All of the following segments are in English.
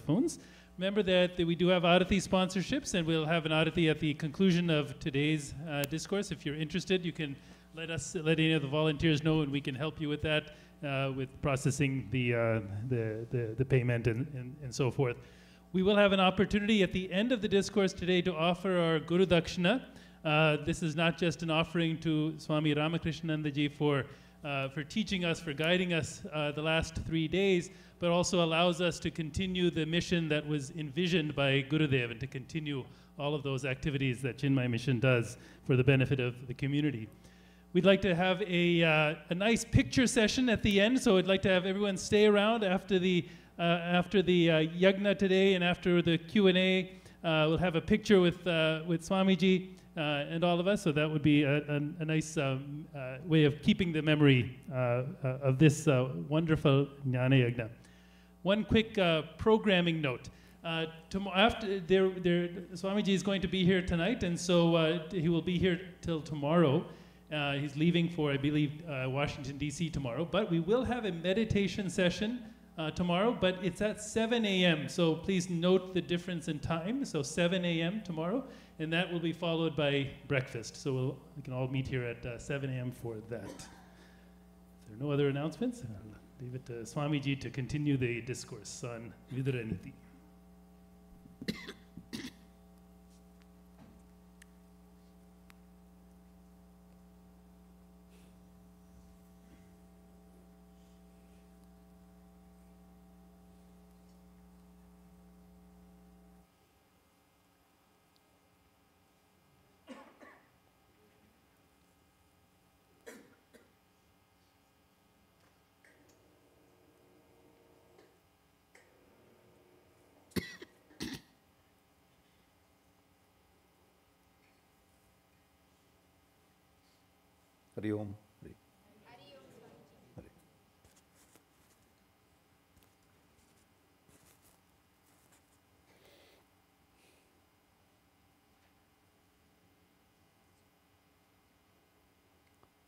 phones. Remember that we do have Arati sponsorships, and we'll have an Arati at the conclusion of today's discourse. If you're interested, you can let any of the volunteers know, and we can help you with that, with processing the payment and so forth. We will have an opportunity at the end of the discourse today to offer our Guru Dakshina. This is not just an offering to Swami Ramakrishnananda ji for teaching us, for guiding us the last 3 days, but also allows us to continue the mission that was envisioned by Gurudev and to continue all of those activities that Chinmaya Mission does for the benefit of the community. We'd like to have a nice picture session at the end, so I'd like to have everyone stay around after the yajna today and after the Q&A. We'll have a picture with Swamiji and all of us, so that would be a nice way of keeping the memory of this wonderful Jnana Yajna. One quick programming note. Swamiji is going to be here tonight, and so he will be here till tomorrow. He's leaving for, I believe, Washington, D.C. tomorrow, but we will have a meditation session tomorrow, but it's at 7 a.m., so please note the difference in time. So 7 a.m. tomorrow, and that will be followed by breakfast. So we can all meet here at 7 a.m. for that. If there are no other announcements, I'll leave it to Swamiji to continue the discourse on Vidura Neeti. Hari Om.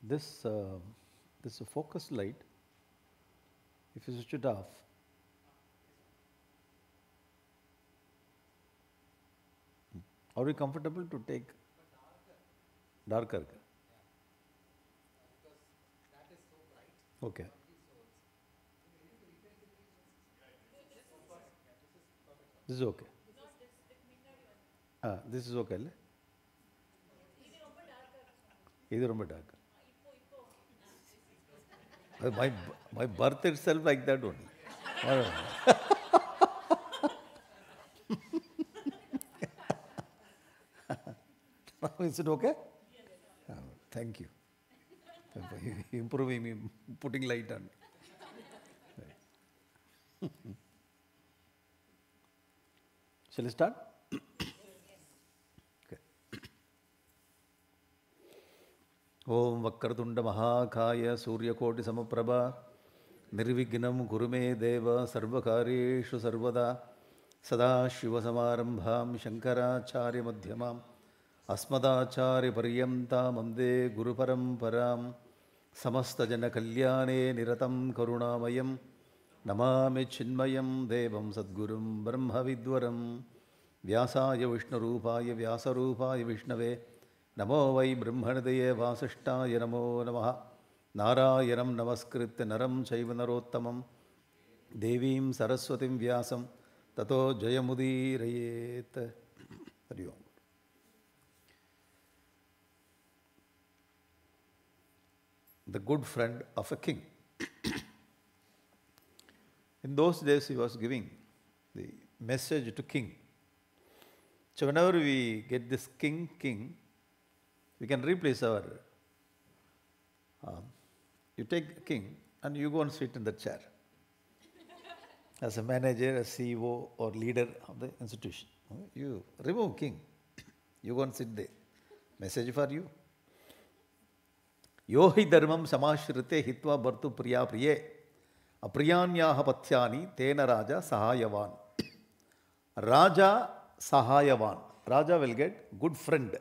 This is a focus light. If you switch it off, are you comfortable to take darker? Okay. This is okay. This is okay. Either darker. My birth itself like that only. Is it okay? Thank you. Improving me, putting light on. Shall we start? Okay. Om Vakratunda Mahakaya Surya Koti Samaprabha Nirvignam Kurume Deva Sarvakareshu Sarvada Sada Shiva Samarambham Shankaracharya Madhyamam Asmadacharya Paryamta Mande Guru Paramparam Samasta Jana Kalyane Niratam Karunamayam Namame Chinmayam Devam Sadgurum Brahma Vidwaram Vyasaya Vishnu Rupaya Vyasa Rupaya Vishnave Namo Vai Brahmanadeye Vasishtaya Namo Namaha Narayanam Namaskritya Naram Chaiva Narottamam Devim Saraswatim Vyasam Tato Jayamudirayet. Hari Om. The good friend of a king. In those days, he was giving the message to king. So whenever we get this king, we can replace our, you take king and you go and sit in the chair as a manager, a CEO or leader of the institution. You remove king, you go and sit there. Message for you. Yohi dharmam samashrite hitva bhartu priya priye apriyanyaha pathyani tena raja sahayavan. Raja sahayavan. Raja will get good friend.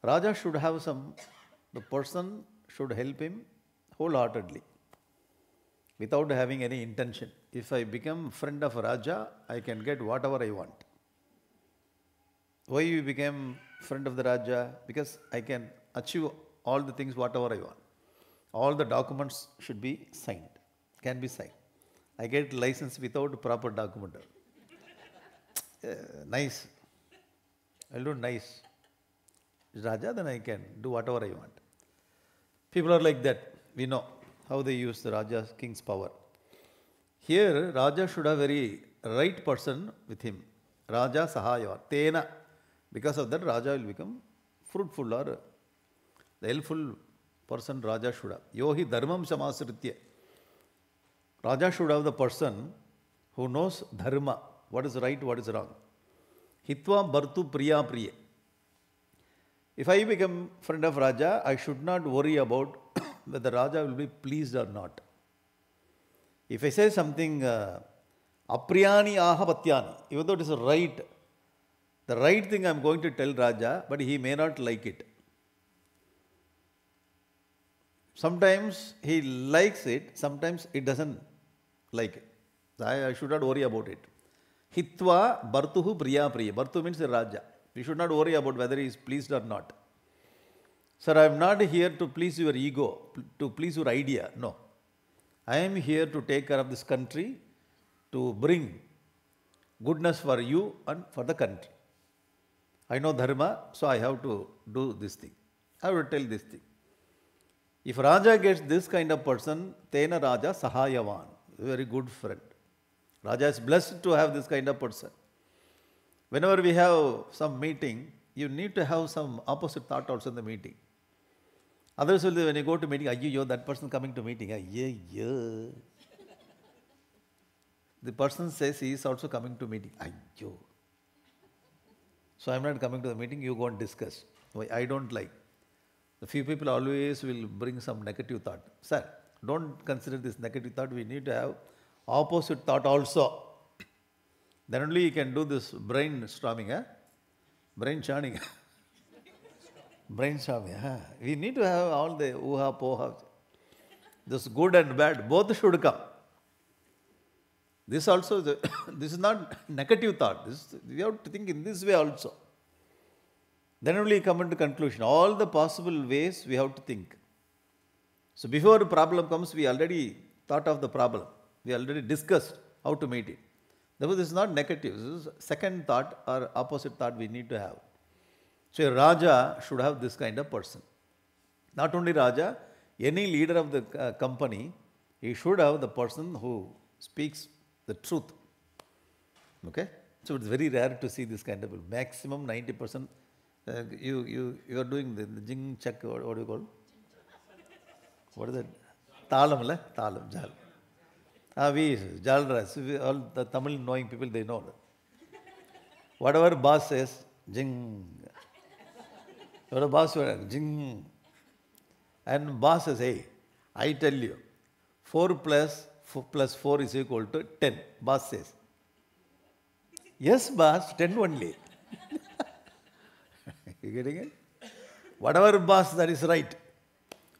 Raja should have the person should help him wholeheartedly. without having any intention. If I become friend of Raja, I can get whatever I want. Why you became friend of the Raja? Because I can achieve all the things whatever I want. All the documents should be signed, can be signed. I get license without proper document. Nice. I'll do nice. Raja, then I can do whatever I want. People are like that. We know how they use the Raja's king's power. Here, Raja should have very right person with him. Raja Sahayava. Tena. Because of that, Raja will become fruitful or the helpful person Raja should have. Yohi dharmam samasritya. Raja should have the person who knows dharma, what is right, what is wrong. Hitva bhartu priya priya. If I become friend of Raja, I should not worry about whether Raja will be pleased or not. If I say something apriyani aha patyani, even though it is right, the right thing I am going to tell Raja, but he may not like it. Sometimes he likes it, sometimes he doesn't like it. I should not worry about it. Hitva bhartuhu priya priya. Bhartu means the Raja. We should not worry about whether he is pleased or not. Sir, I am not here to please your ego, to please your idea. No. I am here to take care of this country, to bring goodness for you and for the country. I know dharma, so I have to do this thing. I will tell this thing. If Raja gets this kind of person, Tena Raja Sahayavan, very good friend. Raja is blessed to have this kind of person. Whenever we have some meeting, you need to have some opposite thought also in the meeting. Others will, when you go to meeting, ayyo, that person coming to meeting, ayyo. The person says he is also coming to meeting, ayyo. So I am not coming to the meeting, you go and discuss. I don't like. The few people always will bring some negative thought. Sir, don't consider this negative thought. We need to have opposite thought also. Then only you can do this brainstorming, brain churning. Brainstorming. We need to have all the uha poha. This good and bad, both should come. This also, this is not negative thought. We have to think in this way also. Then only come into conclusion. All the possible ways we have to think. So before a problem comes, we already thought of the problem. We already discussed how to meet it. Therefore, this is not negative. This is second thought or opposite thought we need to have. So a Raja should have this kind of person. Not only Raja, any leader of the company, he should have the person who speaks the truth. Okay? So it's very rare to see this kind of people. Maximum 90%. You are doing the jing check, what do you call? What is that? Talam, Talam, Jal. We, Jalras, all the Tamil knowing people, they know that. Whatever boss says, jing. Whatever boss says, jing. And boss says, hey, I tell you, 4 plus 4 is equal to 10. Boss says. Yes, boss, 10 only. You getting it? Whatever boss, that is right.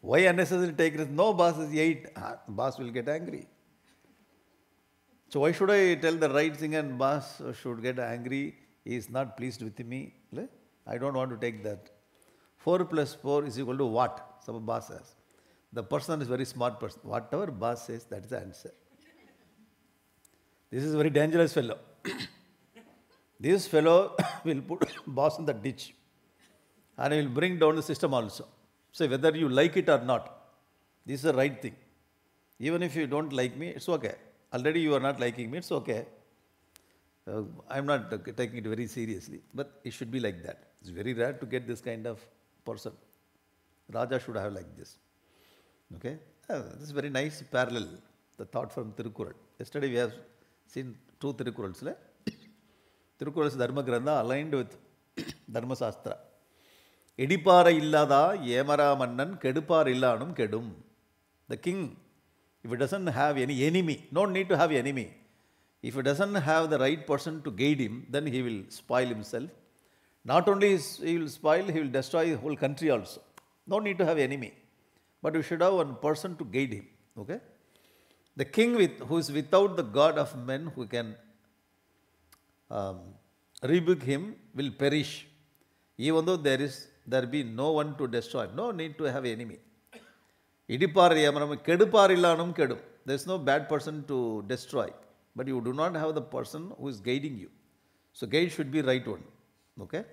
Why unnecessarily take risk? No, boss is 8. Boss will get angry. So why should I tell the right thing and boss should get angry? He is not pleased with me. I don't want to take that. 4 plus 4 is equal to what? Some boss says. The person is very smart person. Whatever boss says, that is the answer. This is a very dangerous fellow. This fellow will put boss in the ditch. And he will bring down the system also. So whether you like it or not, this is the right thing. Even if you don't like me, it's okay. Already you are not liking me, it's okay. I'm not taking it very seriously. But it should be like that. It's very rare to get this kind of person. Raja should have like this. Okay? This is very nice parallel, the thought from Tirukural. Yesterday we have seen 2 Tirukurals. Tirukural's Dharma Grantha aligned with Dharma Sastra. Edipara illada yemara mannan kedupar illanum kedum. The king, if he doesn't have any enemy, no need to have enemy. If he doesn't have the right person to guide him, then he will spoil himself. Not only he will spoil, he will destroy the whole country also. No need to have enemy. But we should have one person to guide him. Okay? The king who is without the god of men who can rebuke him will perish. Even though there be no one to destroy, no need to have enemy. There is no bad person to destroy, but you do not have the person who is guiding you. So guide should be right one. Okay?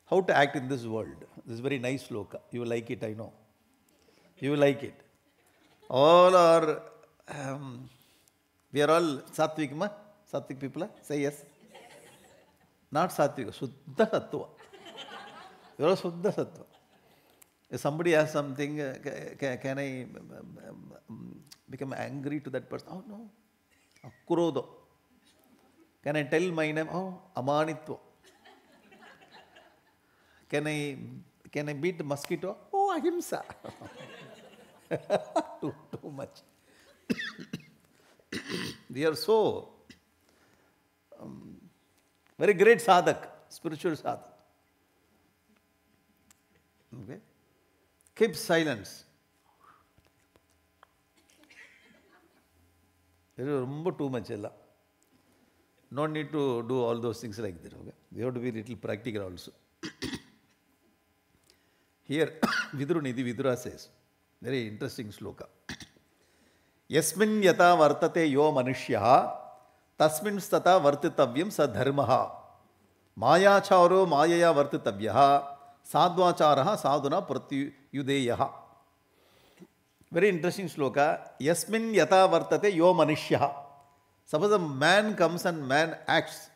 How to act in this world? This is very nice sloka. You will like it, I know. You will like it. All are, we are all Sattvic, ma? Sattvic people? Say yes. Not Sattvic, Suddha Sattva. You are all Suddha Sattva. If somebody asks something, can I become angry to that person? Oh no. Akkurodo. Can I tell my name? Oh, Amanitva. Can I beat the mosquito? Oh, Ahimsa. too much. They are so very great sadhak, spiritual sadhak. Okay? Keep silence. It is too much. No need to do all those things like that. Okay? You have to be a little practical also. Here, Vidura Neeti, Vidura says, very interesting sloka. Yasmin yata vartate yo manishyaha tasmin stata vartitavyam sa dharmaha mayacharo mayaya vartitavyaha sadvacharaha sadhuna pratyudeyaha. Very interesting sloka. Yasmin yata vartate yo manishyaha. Suppose a man comes and man acts.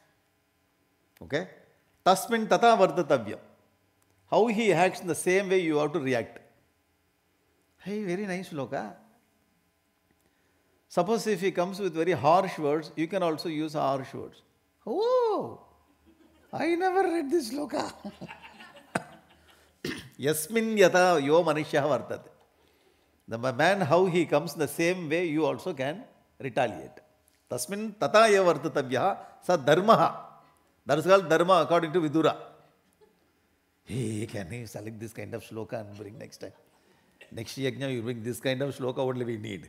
Okay? Tasmin tata vartitavyam. How he acts in the same way you have to react. Hey, very nice sloka. Suppose if he comes with very harsh words, you can also use harsh words. Oh, I never read this sloka. Yasmin yata yo manishyaha vartate. The man, how he comes the same way, you also can retaliate. Tasmin tata ya vartatavyaha sa dharmaha. That is called dharma according to Vidura. Hey, can you select this kind of sloka and bring next time? Next yajna you bring this kind of sloka only we need.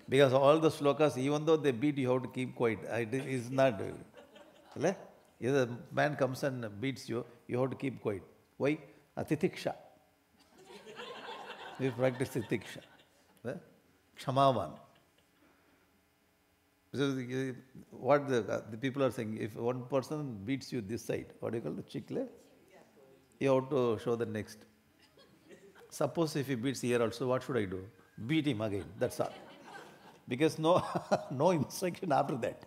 Because all the slokas, even though they beat, you have to keep quiet. It is not. If a man comes and beats you, you have to keep quiet. Why? Atitiksha. We practice titiksha. Kshamavan. So what the people are saying, if one person beats you this side, what do you call the chikle? You have to show the next. Suppose if he beats here also, what should I do? Beat him again. That's all. Because no instruction after that.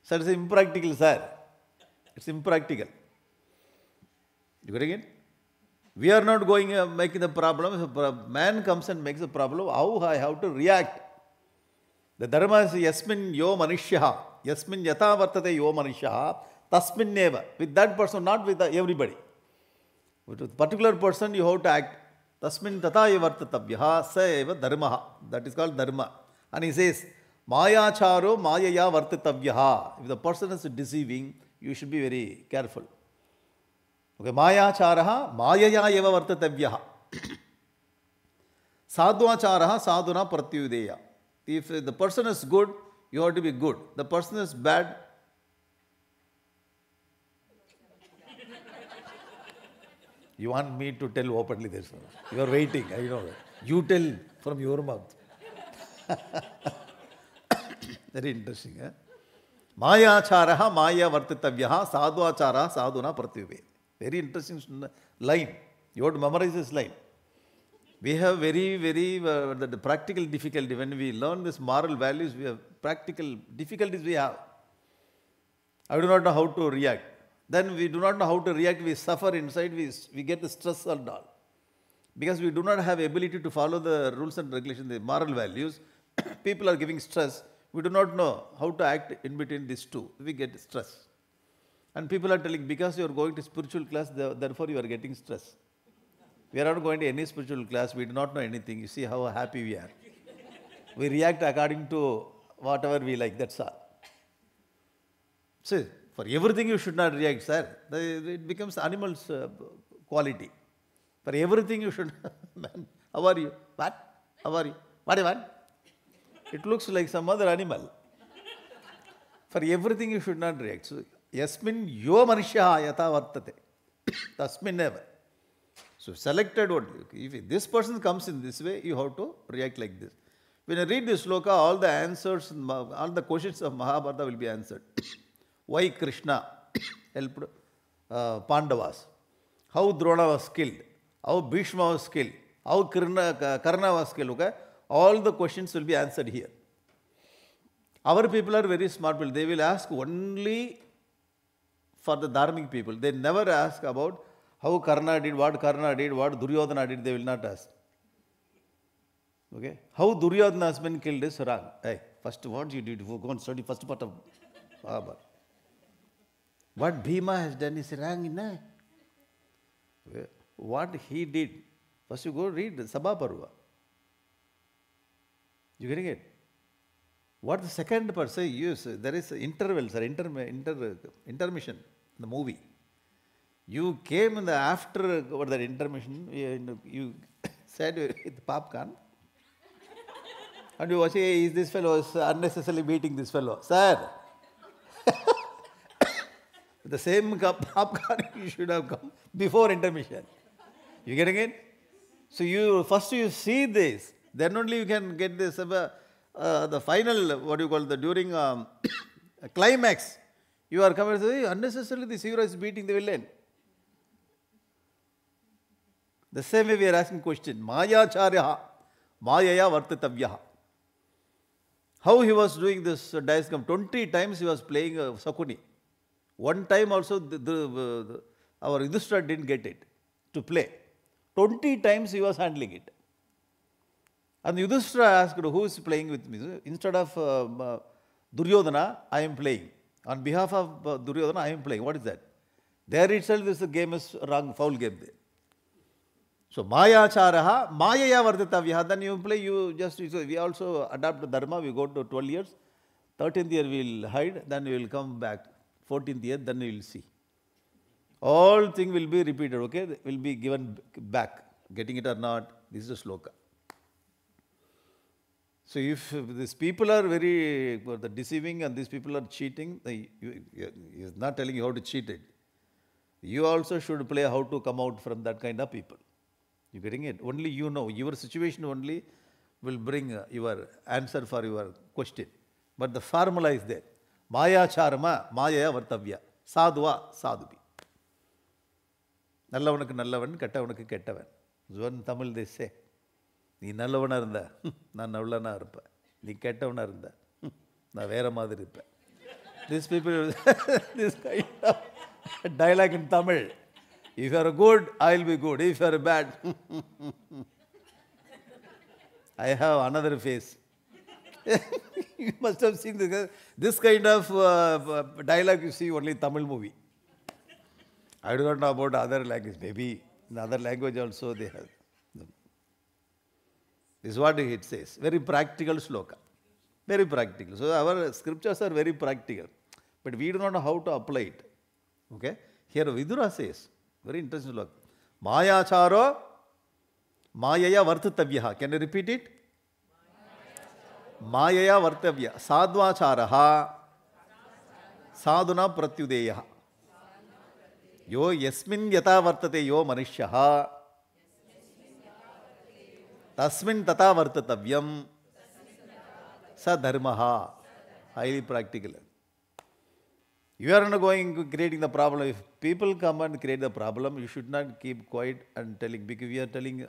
So it's impractical, sir. It's impractical. You getting it? We are not going making the problem. If a man comes and makes a problem, how I have to react? The dharma is yasmin yo manishyaha. Yasmin yata vartate yo manishyaha. Tasmin neva. With that person, not with everybody. With a particular person, you have to act. Tasmin tata vartatavyaha sa eva dharmaha. That is called dharma. And he says, mayacharo mayaya vartatavyaha. If the person is deceiving, you should be very careful. Okay, mayacharaha mayaya eva vartatavyaha. Sadvacharaha sadhuna pratyudeya. If the person is good, you have to be good. The person is bad. You want me to tell openly this? You are waiting, I know. You tell from your mouth. Very interesting. Mayacharaha maya vartitavyaha sadvacharaha sadhuna pratyuve. Very interesting line. You have to memorize this line. We have very the practical difficulty. When we learn this moral values, we have practical difficulties we have. I do not know how to react. Then we do not know how to react, we suffer inside, we get the stress and all. Because we do not have ability to follow the rules and regulations, the moral values, people are giving stress. We do not know how to act in between these two. We get stress. And people are telling, because you are going to spiritual class, therefore you are getting stress. We are not going to any spiritual class, we do not know anything. You see how happy we are. We react according to whatever we like, that's all. See, for everything you should not react, sir. It becomes animal's quality. For everything you should, man, How are you? What? How are you? What do you want? It looks like some other animal. For everything you should not react. So, yasmin yo manishya yata vartate. Tasmin never. So selected what? If this person comes in this way, you have to react like this. When you read this sloka, all the answers, all the questions of Mahabharata will be answered. Why Krishna helped Pandavas? How Drona was killed? How Bhishma was killed? How Karna was killed? Okay? All the questions will be answered here. Our people are very smart people. They will ask only for the dharmic people. They never ask about how Karna did, what Duryodhana did, they will not ask. Okay? How Duryodhana has been killed is wrong. Hey, first what you did, go and study first part of Mahabharata. What Bhima has done is wrong, no? Okay? What he did, first you go read Sabha Parva. You getting it? What the second part say, use, there is intervals or intermission in the movie. You came in the after that intermission, you said with popcorn, and you was saying, is this fellow is unnecessarily beating this fellow? Sir, the same popcorn you should have come before intermission. You getting it? So you first you see this, then only you can get this the final, what do you call, during climax. You are coming to say, unnecessarily this hero is beating the villain. The same way we are asking question, Maya Charyaha, Mayaya Vartatavyaha. How he was doing this dice game? 20 times he was playing Sakuni. One time also our Yudhishthira didn't get it to play. 20 times he was handling it. And Yudhishthira asked, who is playing with me? Instead of Duryodhana, I am playing. On behalf of Duryodhana, I am playing. What is that? There itself this game is wrong, foul game there. So Maya Charaha, Mayaya Vartatavyaha. Then you play, we also adopt Dharma, we go to 12 years. 13th year we will hide, then we will come back. 14th year, then we will see. All things will be repeated, okay? Will be given back. Getting it or not, this is a sloka. So if these people are very deceiving and these people are cheating, he is not telling you how to cheat it. You also should play how to come out from that kind of people. You getting it? Only you know. Your situation only will bring your answer for your question. But the formula is there. Maya charma, Mayaya Vartavya. Sadhva, sadhubi. Nallavanukku nallavan, kettavanukku kettavan. In Tamil they say, நீ நல்லவனா இருந்த நான் நல்லவனா இருப்பேன் நீ கெட்டவனா இருந்த நான் வேற மாதிரி இருப்பேன். These people, this kind of dialogue in Tamil. If you are good, I will be good. If you are bad, I have another face. You must have seen this kind of dialogue you see only in Tamil movie. I do not know about other language. Maybe in other language also they have. This is what it says. Very practical sloka. Very practical. So our scriptures are very practical. But we do not know how to apply it. Okay? Here Vidura says, very interesting sloka. Maya charo, Mayaya Vartatavyaha. Can you repeat it? Mayaya Vartavya. Sadhva charaha, sadhuna pratyudeyaha. Yo yasmin yata vartate yo manishyaha. Tasmin tata vartatavyam sa dharmaha. Highly practical. You are not going creating the problem. If people come and create the problem, you should not keep quiet and telling. Because we are telling,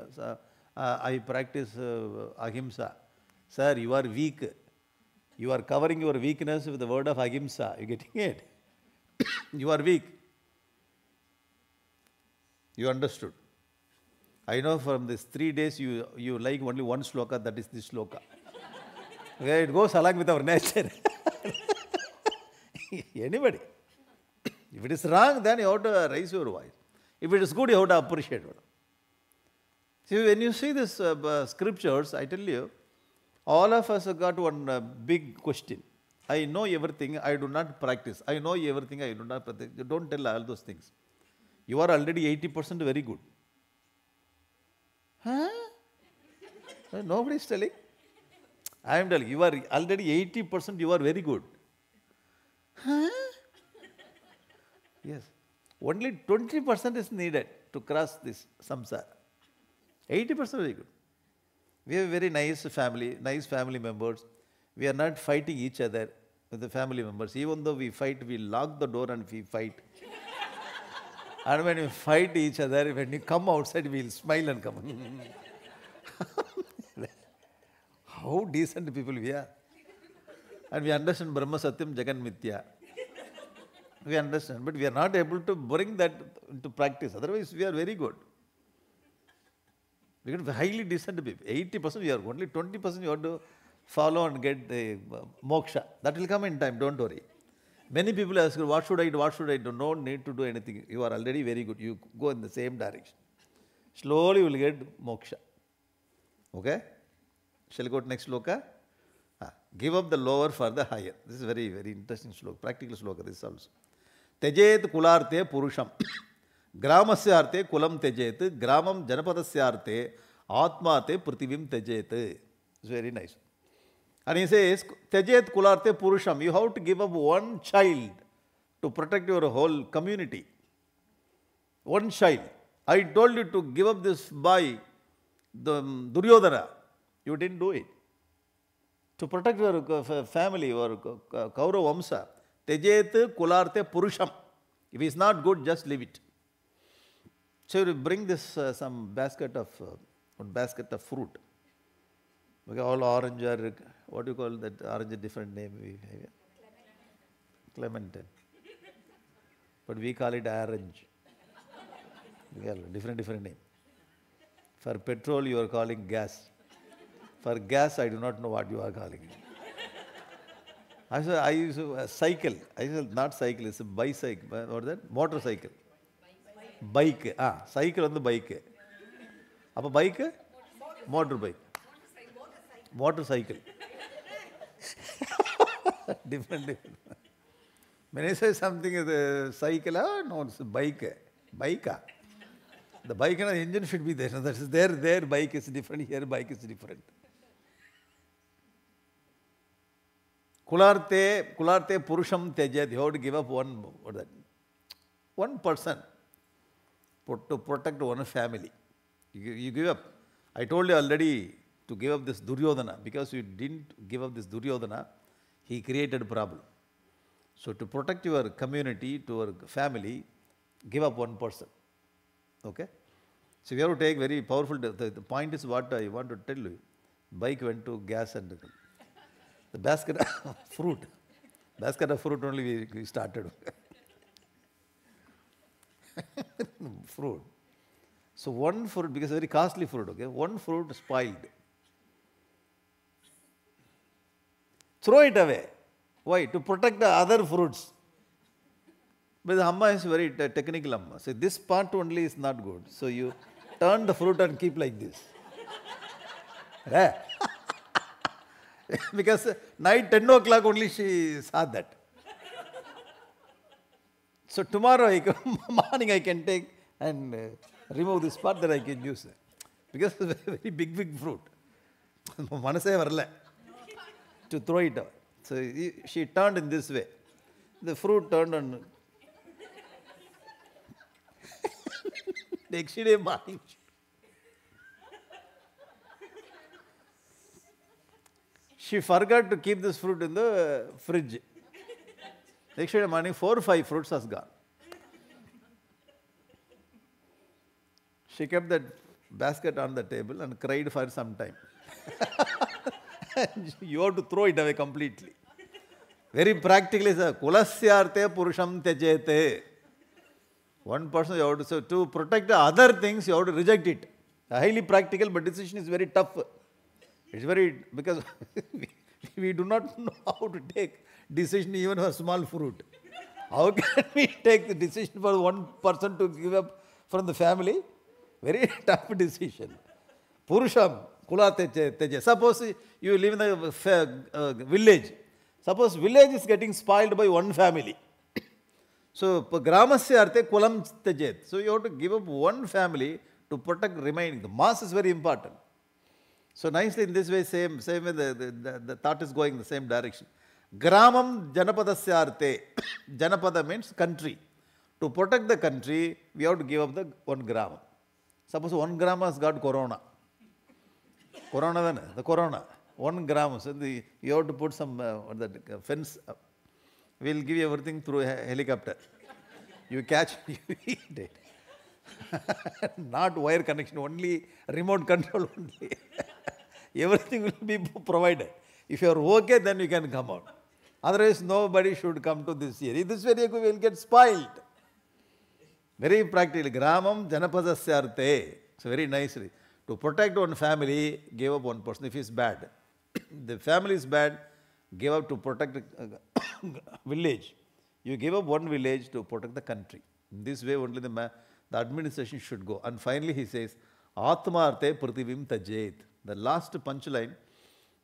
I practice ahimsa. Sir, you are weak. You are covering your weakness with the word of ahimsa. You getting it? You are weak. You understood. I know from these 3 days you like only one sloka, that is this sloka. Okay, it goes along with our nature. Anybody. If it is wrong, then you have to raise your voice. If it is good, you have to appreciate it. See, when you see these scriptures, I tell you, all of us have got one big question. I know everything, I do not practice. I know everything, I do not practice. Don't tell all those things. You are already 80% very good. Huh? Nobody is telling. I am telling, you are already 80%, you are very good. Huh? Yes. Only 20% is needed to cross this samsara. 80% very good. We have very nice family members. We are not fighting each other with the family members. Even though we fight, we lock the door and we fight. And when we fight each other, when you come outside, we will smile and come. How decent people we are. And we understand Brahma Satyam Jagan Mithya. We understand, but we are not able to bring that into practice. Otherwise, we are very good. We are highly decent people. 80% we are, only 20% you have to follow and get the moksha. That will come in time, don't worry. Many people ask, what should I do, what should I do? No need to do anything. You are already very good. You go in the same direction. Slowly you will get moksha. Okay? Shall we go to next sloka? Give up the lower for the higher. This is very, very interesting sloka, practical sloka, this also. Tejet kularte purusham. Gramasya arte kulam tejet. Gramam janapadasya arte atmate prativim tejet. It's very nice. And he says, tejet kularte purusham. You have to give up one child to protect your whole community. One child. I told you to give up this boy, the Duryodhana. You didn't do it. To protect your family, your Kaurava Vamsa, tejet kularte purusham. If he is not good, just leave it. So you bring this some basket of fruit. Okay, all orange or what do you call that orange? Different name we have. Clementine. But we call it orange. We have different name. For petrol, you are calling gas. For gas, I do not know what you are calling it. I use a cycle. I said not cycle, it's a bicycle. What is that? Motorcycle. Bike. Cycle on the bike. Apa bike? Motorbike. Motorcycle. different. When I say something is a cycle, no, it's a bike. Bike. The bike and the engine should be there. No, that is their bike is different, here bike is different. Kularte purusham tejet. You have to give up one person to protect one family. You give up. I told you already to give up this Duryodhana. Because you didn't give up this Duryodhana, he created a problem. So to protect your community, to your family, give up one person. Okay? So we have to take very powerful, the point is what I want to tell you. Bike went to gas and the basket of fruit. Basket of fruit only we started. Fruit. So one fruit, because very costly fruit, okay? One fruit spoiled. Throw it away. Why? To protect the other fruits. But the amma is very technical amma. So this part only is not good. So you turn the fruit and keep like this. Right? Because night 10 o'clock only she saw that. So tomorrow morning I can take and remove this part that I can use. Because it's a very big fruit. To throw it out. So she turned in this way. The fruit turned on. Next day morning. She forgot to keep this fruit in the fridge. Next day morning, 4 or 5 fruits has gone. She kept that basket on the table and cried for some time. You have to throw it away completely. Very practically, sir. Kulasyarte purusham tejete. One person, you have to, so to protect the other things, you have to reject it. Highly practical, but decision is very tough. It's very, because we do not know how to take decision even for small fruit. How can we take the decision for one person to give up from the family? Very tough decision. Purusham, kula teje. Suppose you live in a village. Suppose village is getting spoiled by one family. So, gramasya arte kulam tejet. So, you have to give up one family to protect remaining. The mass is very important. So nicely in this way, same way the thought is going in the same direction. Gramam Janapadasya Janapada means country. To protect the country, we have to give up the 1 gram. Suppose 1 gram has got corona. The corona. 1 gram. So you have to put some fence up. We'll give you everything through a helicopter. You catch, you eat it. Not wire connection, only remote control only. Everything will be provided. If you are okay, then you can come out. Otherwise, nobody should come to this area. This area will get spoiled. Very practical. Gramam Janapadasya. So very nicely. To protect one family, give up one person if he is bad. The family is bad, give up to protect the village. You give up one village to protect the country. In this way only the administration should go. And finally he says, Atmarte prativim tajet. The last punchline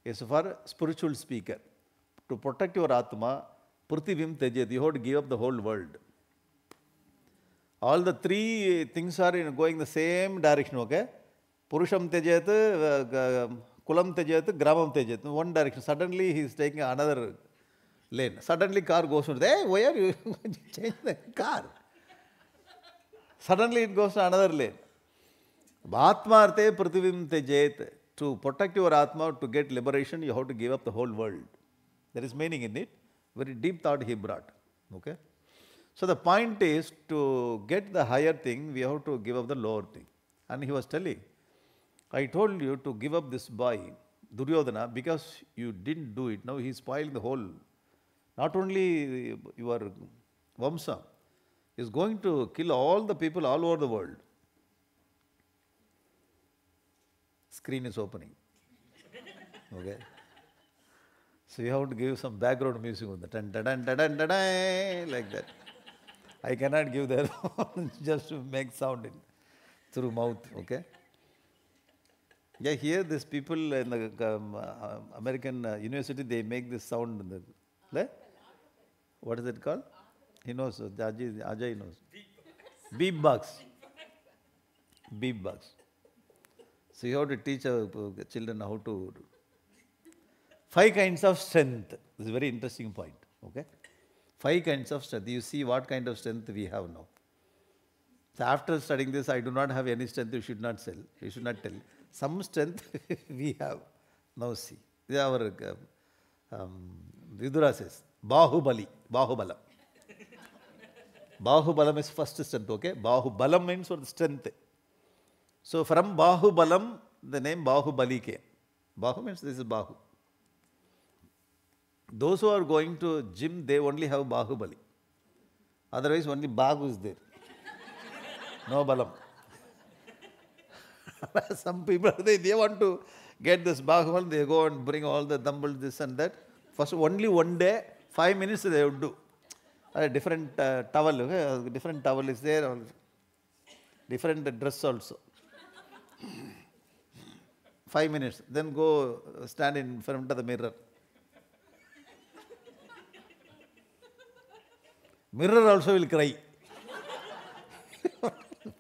is for spiritual speaker. To protect your Atma, prativim tajet. You have to give up the whole world. All the 3 things are going the same direction, okay? Purusham tejet, kulam tejet, gramam tejet. One direction. Suddenly he is taking another lane. Suddenly car goes on. Hey, why are you change the car? Suddenly it goes to another lane. Atmarte prativim tejet. To protect your Atma, to get liberation, you have to give up the whole world. There is meaning in it. Very deep thought he brought. Okay? So the point is, to get the higher thing, we have to give up the lower thing. And he was telling, I told you to give up this boy, Duryodhana, because you didn't do it. Now he is spoiling the whole, not only your Vamsa, he is going to kill all the people all over the world. Screen is opening. Okay. So you have to give some background music on the like that. I cannot give that just to make sound through mouth. Okay. Yeah, here these people in the American university, they make this sound. What is it called? He knows. Ajay knows. Beatbox. Beatbox. So you have to teach children how to. 5 kinds of strength. This is a very interesting point. Okay. 5 kinds of strength. You see what kind of strength we have now. So after studying this, I do not have any strength. You should not tell. Some strength we have. Now see. This is our Vidura says. Bahubali. Bahubalam. Bahubalam is first strength. Okay. Bahubalam means for the strength. So from Bahubalam, the name Bahubali came. Bahu means this is Bahu. Those who are going to gym, they only have Bahubali. Otherwise, only Bahu is there. No Balam. Some people, they want to get this Bahubali, they go and bring all the dumbbells, this and that. First, only one day, 5 minutes they would do. A different towel, okay? Different towel is there, different dress also. 5 minutes, then go stand in front of the mirror. Mirror also will cry.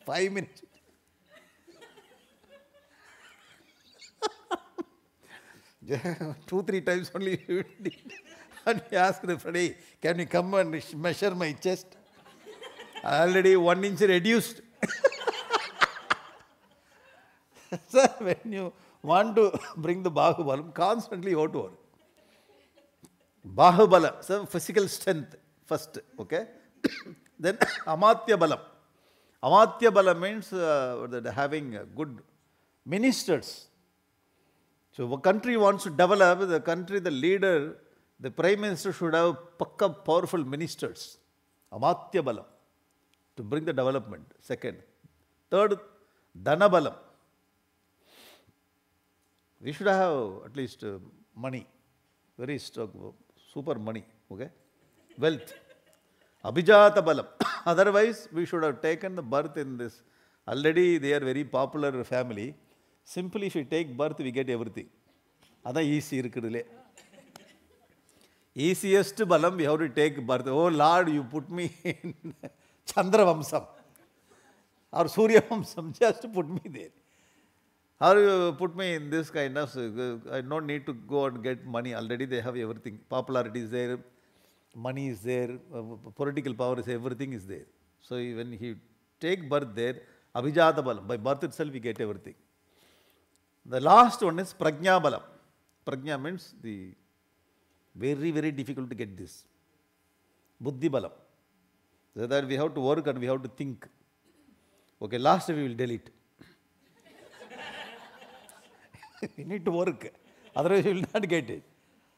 5 minutes. Two, 3 times only you did. And he asked the friend, hey, can you come and measure my chest? Already 1 inch reduced. So when you want to bring the Bahubalam, constantly you have to work. Bahubala, so physical strength first, okay? Then Amatya Balam. Amatya Balam means having good ministers. So a country wants to develop, the country, the leader, the prime minister should have pakka powerful ministers. Amatya Balam, to bring the development. Second. Third, Dana Balam. We should have at least money, very super money, okay? Wealth. Abhijata Balam. Otherwise, we should have taken the birth in this. Already they are very popular family. Simply if we take birth, we get everything. That's easy. Easiest Balam, we have to take birth. Oh Lord, you put me in Chandra Vamsam or Surya Vamsam, just put me there. How you put me in this kind of, I don't need to go and get money. Already they have everything. Popularity is there, money is there, political power is, everything is there. So when he take birth there, abhijata balam, by birth itself we get everything. The last one is prajna balam. Prajna means the very, very difficult to get this. Buddhi balam. So that we have to work and we have to think. Okay, last we will delete. We need to work. Otherwise we will not get it.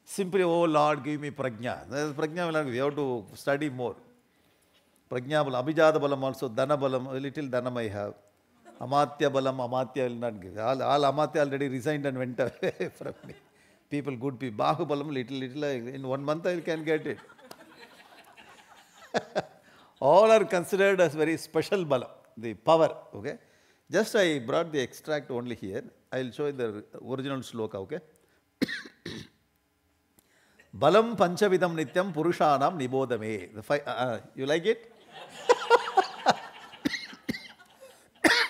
Simply, oh Lord, give me prajna. Prajna will not, we have to study more. Prajna balam, abhijata balam also, dana balam, a little dhanam I have. Amatya balam, amatya will not give. All amatya already resigned and went away from me. People, good people. Bahu balam, little, in 1 month I can get it. All are considered as very special balam, the power, okay. Just I brought the extract only here. I will show you the original sloka, okay. Balam panchavidam nityam purushanam nibodame. You like it?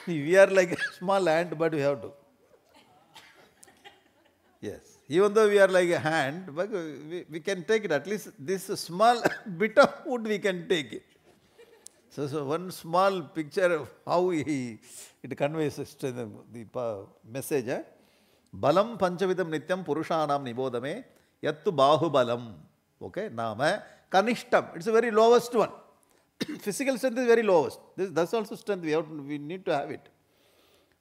We are like a small ant, but we have to. Yes. Even though we are like a hand, but we can take it. At least this small bit of wood we can take it. So one small picture of how it conveys the message. Balam panchavidam nityam purushanam nibodame yattu bahu balam. Okay, nama kanishtam. It's the very lowest one. Physical strength is very lowest. That's also strength. We need to have it.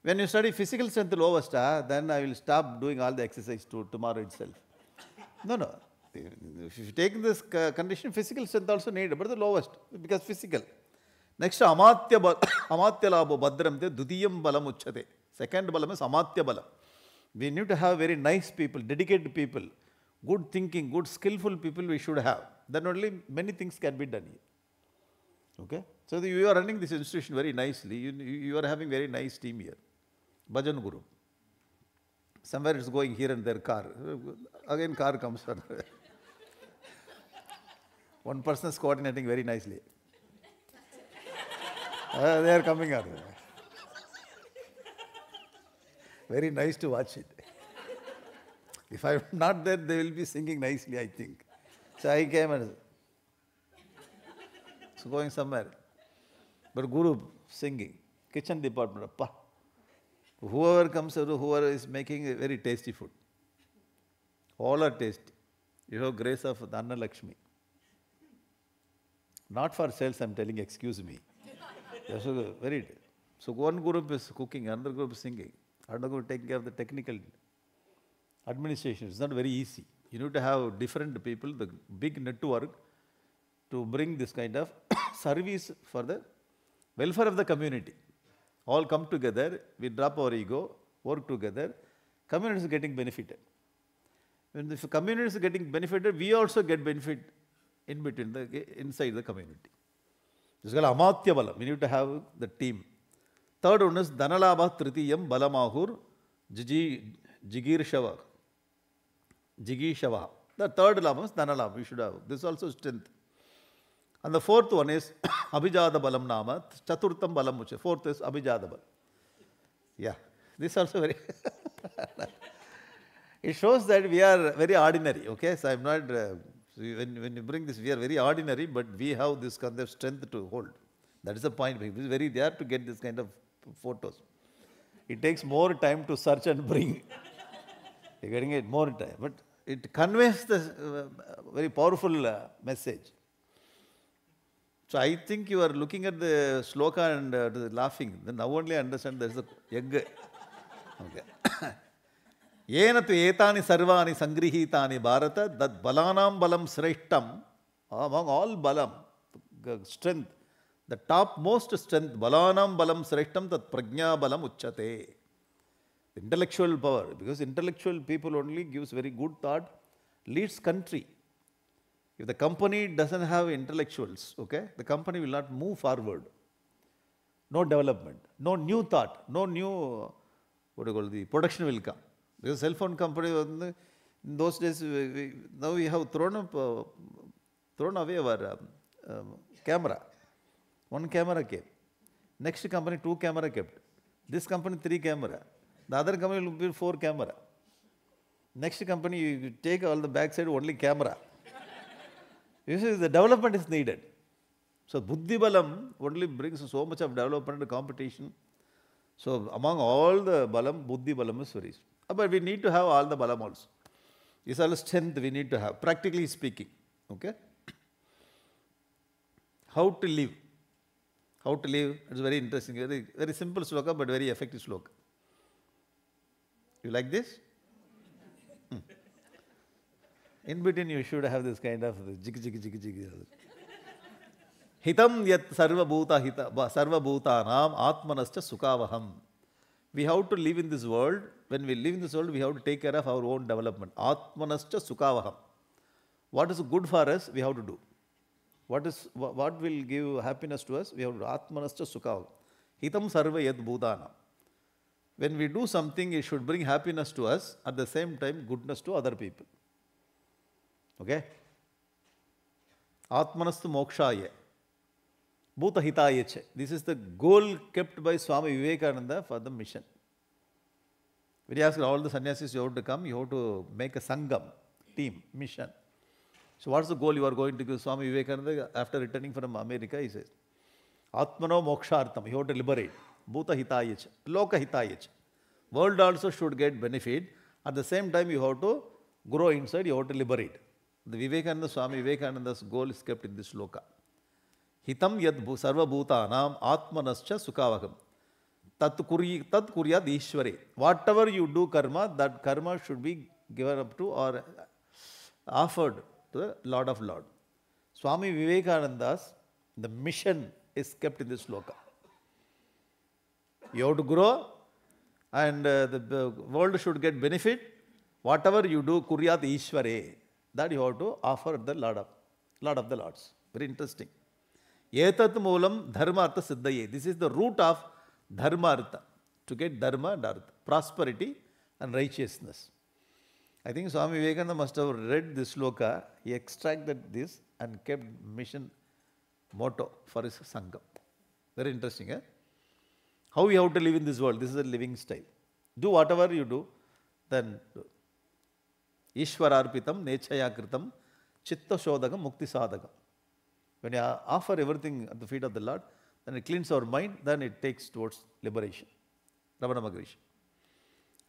When you study physical strength lowest, then I will stop doing all the exercise tomorrow itself. No. If you take this condition, physical strength also needed, but the lowest, because physical. Next, amatya labo badram te dudiyam balam uchchate. Second balam is amatya balam. We need to have very nice people, dedicated people, good thinking, good skillful people we should have. Then only many things can be done here. Okay? So you are running this institution very nicely. You are having very nice team here. Bhajan Guru. Somewhere it's going here and there car. Again car comes. One person is coordinating very nicely. They are coming out. Very nice to watch it. If I am not there, they will be singing nicely, I think. So I came and so going somewhere. But Guru singing, kitchen department, whoever comes, whoever is making a very tasty food. All are tasty. You have grace of Anna Lakshmi. Not for sales, I am telling, excuse me. So very. So one group is cooking, another group is singing, another group taking care of the technical administration. It's not very easy. You need to have different people, the big network, to bring this kind of service for the welfare of the community. All come together, we drop our ego, work together, community is getting benefited. When the community is getting benefited, we also get benefit in between, inside the community. This is called amatya balam. We need to have the team. Third one is dhanalabha tritiyam balamahur jigirshava. Jigishava. The third labha is dhanalabha. We should have. This is also strength. And the fourth one is abhijata balam nama. Chaturtham balam muche. Fourth is abhijata balam. Yeah. This also very. It shows that we are very ordinary. Okay. So I am not. When you bring this, we are very ordinary, but we have this kind of strength to hold. That is the point. It is very there to get this kind of photos. It takes more time to search and bring. You're getting it more time. But it conveys the very powerful message. So I think you are looking at the sloka and laughing. Then now only I understand there is a egg. Okay. Yena tu etani sarvani sangrihitani bharata that balanam balam sreshtam, among all balam, strength, the topmost strength, balanam balam sreshtam tat prajna balam uchchate. Intellectual power, because intellectual people only gives very good thought, leads country. If the company doesn't have intellectuals, okay, the company will not move forward. No development, no new thought, no new, the production will come. Because cell phone company, in those days, now we have thrown away our camera. One camera came. Next company, 2 camera kept. This company, 3 camera. The other company will build 4 camera. Next company, you take all the backside, only camera. You see, the development is needed. So, Buddhi Balam only brings so much of development and competition. So, among all the Balam, Buddhi Balam is very. But we need to have all the Balam also. It's all strength we need to have, practically speaking. Okay? How to live. How to live, it's very interesting. Very, very simple sloka, but very effective sloka. You like this? In between, you should have this kind of jig. Hitam yat sarva bhutanam atmanascha sukhavaham. We have to live in this world. When we live in this world, we have to take care of our own development. Atmanascha sukhavaham. What is good for us, we have to do. What will give happiness to us, we have to do. Atmanascha sukhavaham. Hitam sarva yat bhutanam. When we do something, it should bring happiness to us, at the same time, goodness to other people. Okay? Atmanastu mokshaya. Bhuta hitayache. This is the goal kept by Swami Vivekananda for the mission. When he asked all the sannyasis you have to come, you have to make a sangam, team, mission. So what's the goal you are going to give? Swami Vivekananda, after returning from America, he says, Atmano mokshartam, you have to liberate. Bhuta hitayacha, loka hitayacha. World also should get benefit. At the same time, you have to grow inside, you have to liberate. The Vivekananda, Swami Vivekananda's goal is kept in this loka. Hitam yad sarva bhutanam atmanascha sukhavakam. Tat kuryad ishvare. Whatever you do karma, that karma should be given up to or offered to the Lord of Lords. Swami Vivekananda's, the mission is kept in this loka. You have to grow and the world should get benefit. Whatever you do, kuryat ishvare, that you have to offer the Lord of the Lords. Very interesting. Etat moolam dharma artha siddhaye. This is the root of dharma artha. To get dharma and artha. Prosperity and righteousness. I think Swami Vivekananda must have read this sloka. He extracted this and kept mission motto for his sangam. Very interesting, eh? How we have to live in this world. This is a living style. Do whatever you do, then do. Ishwararpitam, nechaya kritam, chitta shodhagam, mukti sadhagam. When you offer everything at the feet of the Lord, then it cleans our mind, then it takes towards liberation. Ramakrishnananda.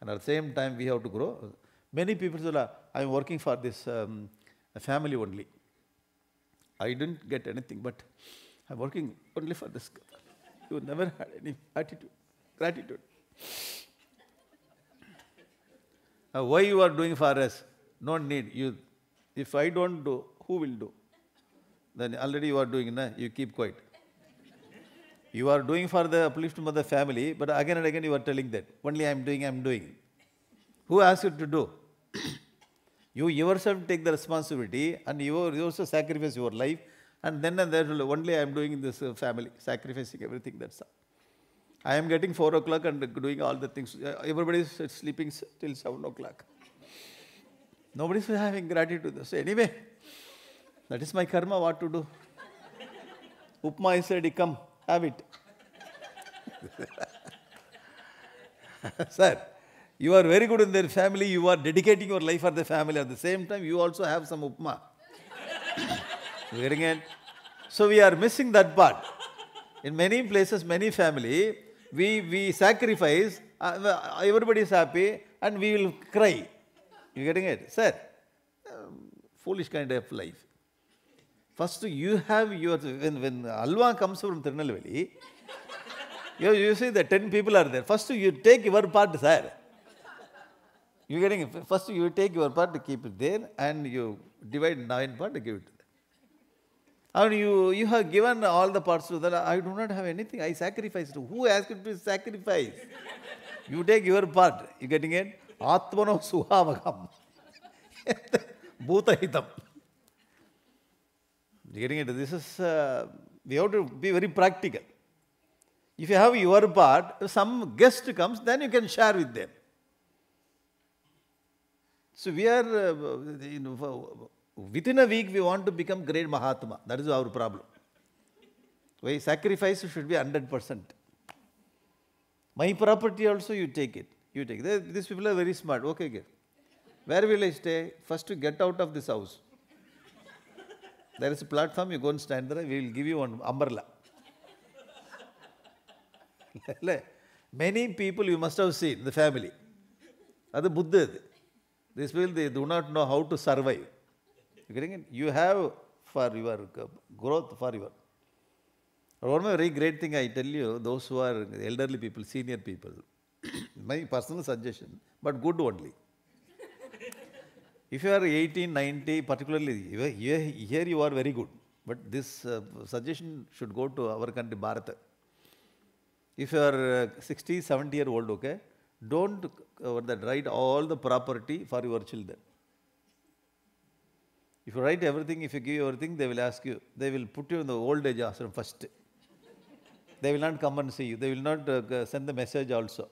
And at the same time, we have to grow. Many people say, I am working for this family only. I didn't get anything, but I am working only for this. You never had any attitude, gratitude. Why you are doing for us? No need. If I don't do, who will do? Then already you are doing, you keep quiet. You are doing for the upliftment of the family, but again and again you are telling that. Only I am doing. Who asked you to do? You yourself take the responsibility and you also sacrifice your life. And then and there, only I am doing in this family, sacrificing everything, that's all. I am getting 4 o'clock and doing all the things. Everybody is sleeping till 7 o'clock. Nobody is having gratitude. So anyway, that is my karma, what to do. Upma is ready, come, have it. Sir, you are very good in their family, you are dedicating your life for the family. At the same time, you also have some upma. So we are missing that part. In many places, many family, we sacrifice, everybody is happy, and we will cry. You getting it? Sir, foolish kind of life. First, you have your, when Alva comes from Tirunelveli, you see the 10 people are there. First, you take your part, sir. You getting it? First, you take your part to keep it there, and you divide 9 parts to give it. And you have given all the parts to that. I do not have anything. I sacrificed. Who asked you to sacrifice? You take your part. You getting it? Atmano suhavagam. Bhuta hitam. You getting it? This is, we have to be very practical. If you have your part, if some guest comes, then you can share with them. So we are, within a week, we want to become great Mahatma. That is our problem. Sacrifice should be 100%. My property also you take it. You take. These people are very smart. Okay, good. Where will I stay? First to get out of this house. There is a platform, you go and stand there, we will give you one umbrella. Many people you must have seen, the family. That's Buddha. These people, they do not know how to survive. You getting it? You have for your growth, for your... One very great thing I tell you, those who are elderly people, senior people, my personal suggestion, but good only. If you are 18, 90, particularly, here you are very good. But this suggestion should go to our country, Bharat. If you are 60, 70-year-old, okay, don't write all the property for your children. If you write everything, if you give everything, they will ask you, they will put you in the old age ashram first. They will not come and see you. They will not send the message also.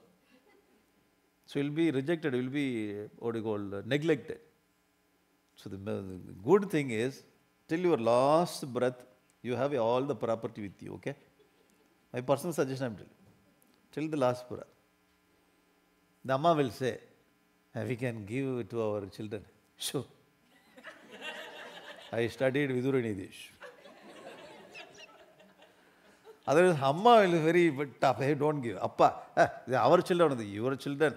So you will be rejected, you will be, neglected. So the good thing is, till your last breath, you have all the property with you, okay? My personal suggestion I am telling you. Till the last breath. The Amma will say, we can give it to our children. Sure. I studied Vidura Neeti. Otherwise, Amma will be very tough. Hey, don't give. Appa, our children, your children.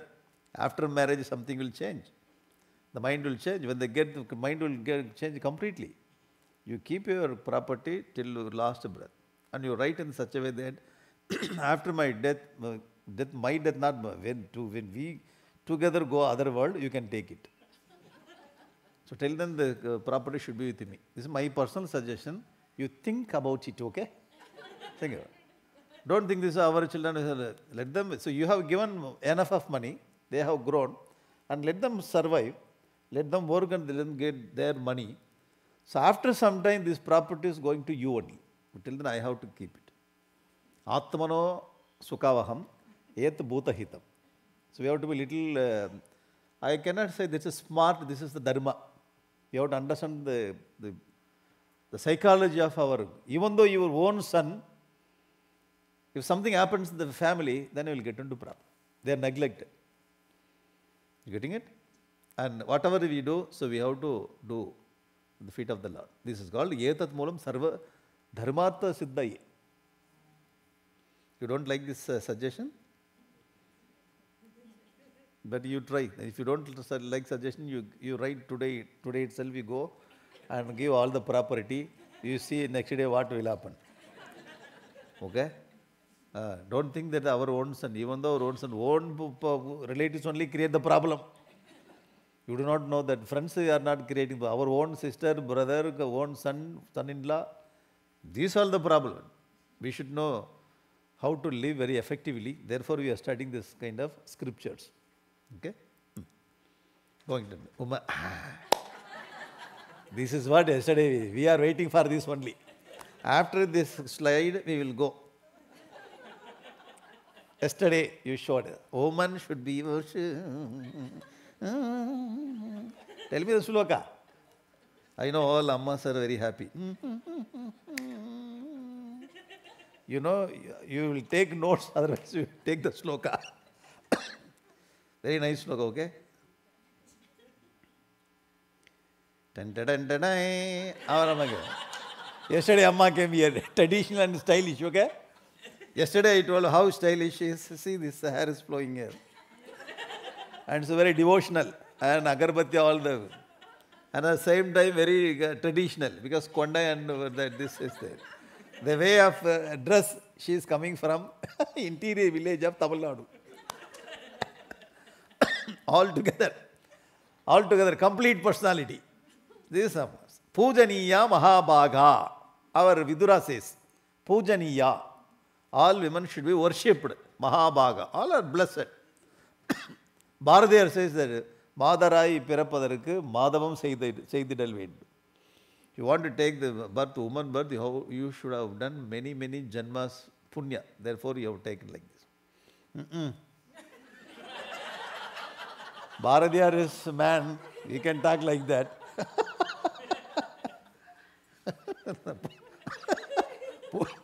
After marriage, something will change. The mind will change. When they get, the mind will change completely. You keep your property till your last breath. And you write in such a way that after my death, my death not, when we together go other world, you can take it. So tell them the property should be with me. This is my personal suggestion. You think about it, okay? Think about it. Don't think this is our children. Let them, so you have given enough of money. They have grown. And let them survive. Let them work and let them get their money. So after some time, this property is going to you only. But till then, I have to keep it. Atmano sukavaham et bhutahitam. So we have to be little, I cannot say this is smart, this is the dharma. We have to understand the psychology of our, even though your own son, if something happens in the family, then you will get into problem. They are neglected. You getting it? And whatever we do, so we have to do the feet of the Lord. This is called Yetat Moolam Sarva Dharmartha Siddhaye. You don't like this suggestion? But you try. If you don't like suggestion, you write today itself you go and give all the property. You see next day what will happen. Okay? Don't think that our own son, even though our own son, own relatives only create the problem. You do not know that friends are not creating. Our own sister, brother, own son, son-in-law, these are the problem. We should know how to live very effectively. Therefore, we are studying this kind of scriptures. Okay? Going to Uma. This is what yesterday we are waiting for this only. After this slide, we will go. Yesterday, you showed woman should be worshipped. Tell me the sloka. I know all ammas are very happy. You know, you will take notes, otherwise you will take the sloka. Very nice sloka, okay? Yesterday Amma came here, traditional and stylish, okay? Yesterday I told her how stylish she is. See, this hair is flowing here. And it's very devotional. And agarbatti all the... And at the same time very traditional, because Kondai and this is there. The way of dress, she is coming from interior village of Tamil Nadu. All together, complete personality. This is Pujaniya Mahabhaga. Our Vidura says, Pujaniya. All women should be worshipped. Mahabhaga. All are blessed. Bharadiyar says that Madarai Pirapadarku Madhavam Seididal Ved. If you want to take the birth, woman birth, you should have done many janmas punya. Therefore, you have taken like this. Bharadiyar is man. He can talk like that.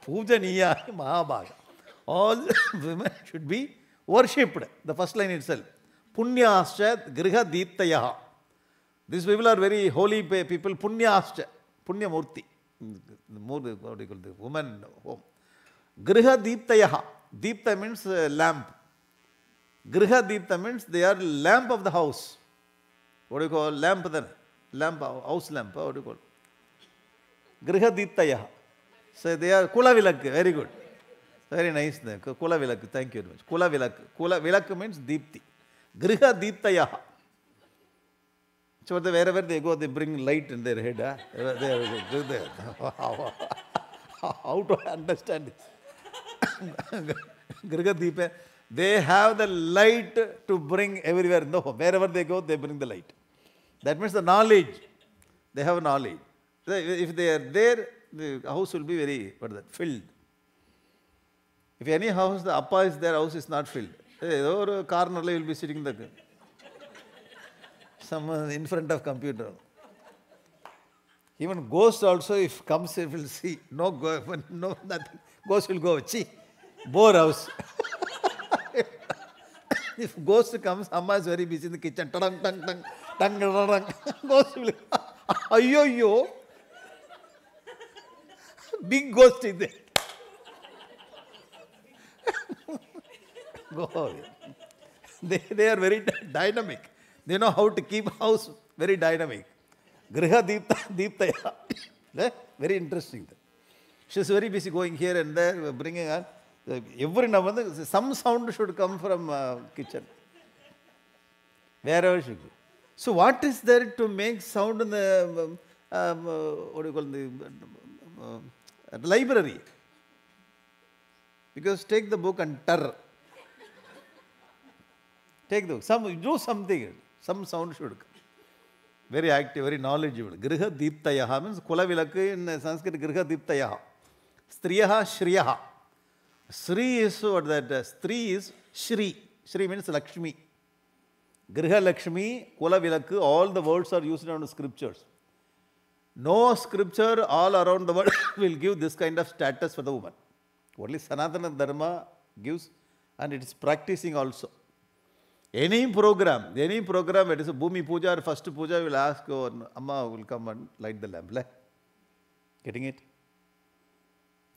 Pujaniya Mahabhaga. All women should be worshipped. The first line itself. Punyascha griha deeptayaha. These people are very holy people. Punyascha. Punyamurti. What do you call the woman home. Griha deeptayaha. Deepta means lamp. Griha deepta means they are lamp of the house. What do you call lamp then? Lamp, house lamp. What do you call? Griha deeptayaha. So they are Kula Vilak. Very good. Very nice. Kula Vilak. Thank you very much. Kula Vilak. Kula Vilak means deepti. Griha deeptayaha. So wherever they go, they bring light in their head. How to understand this? Griha deepa. They have the light to bring everywhere. No, wherever they go, they bring the light. That means the knowledge. They have knowledge. If they are there, the house will be very filled. If any house, the appa is there, house is not filled. Or corner will be sitting there. Someone in front of computer. Even ghost also, if comes, it will see. No, no nothing. Ghost will go. Chi, bore house. If ghost comes, Amma is very busy in the kitchen. Tang, tang, tang, tang, tang. Ghost will. Ayo. Big ghost is there. Go away. They are very dynamic. They know how to keep house very dynamic. Griha deeptaya. Very interesting. She is very busy going here and there, bringing her. Every now and then, some sound should come from kitchen. Wherever she goes. So what is there to make sound in the, what do you call the library? Because take the book and tar. Take the book. Do something. Some sound should come. Very active, very knowledgeable. Griha deeptayaha means Kula Vilaka in Sanskrit Griha deeptayaha. Striyaha Shriyaha. Sri is what that Stri is Shri. Shri means Lakshmi. Griha Lakshmi, Kula Vilaka, all the words are used in the scriptures. No scripture all around the world will give this kind of status for the woman. Only Sanatana Dharma gives, and it is practicing also. Any program, it is a Bhumi Puja or first Puja, will ask, oh, Amma will come and light the lamp. Getting it?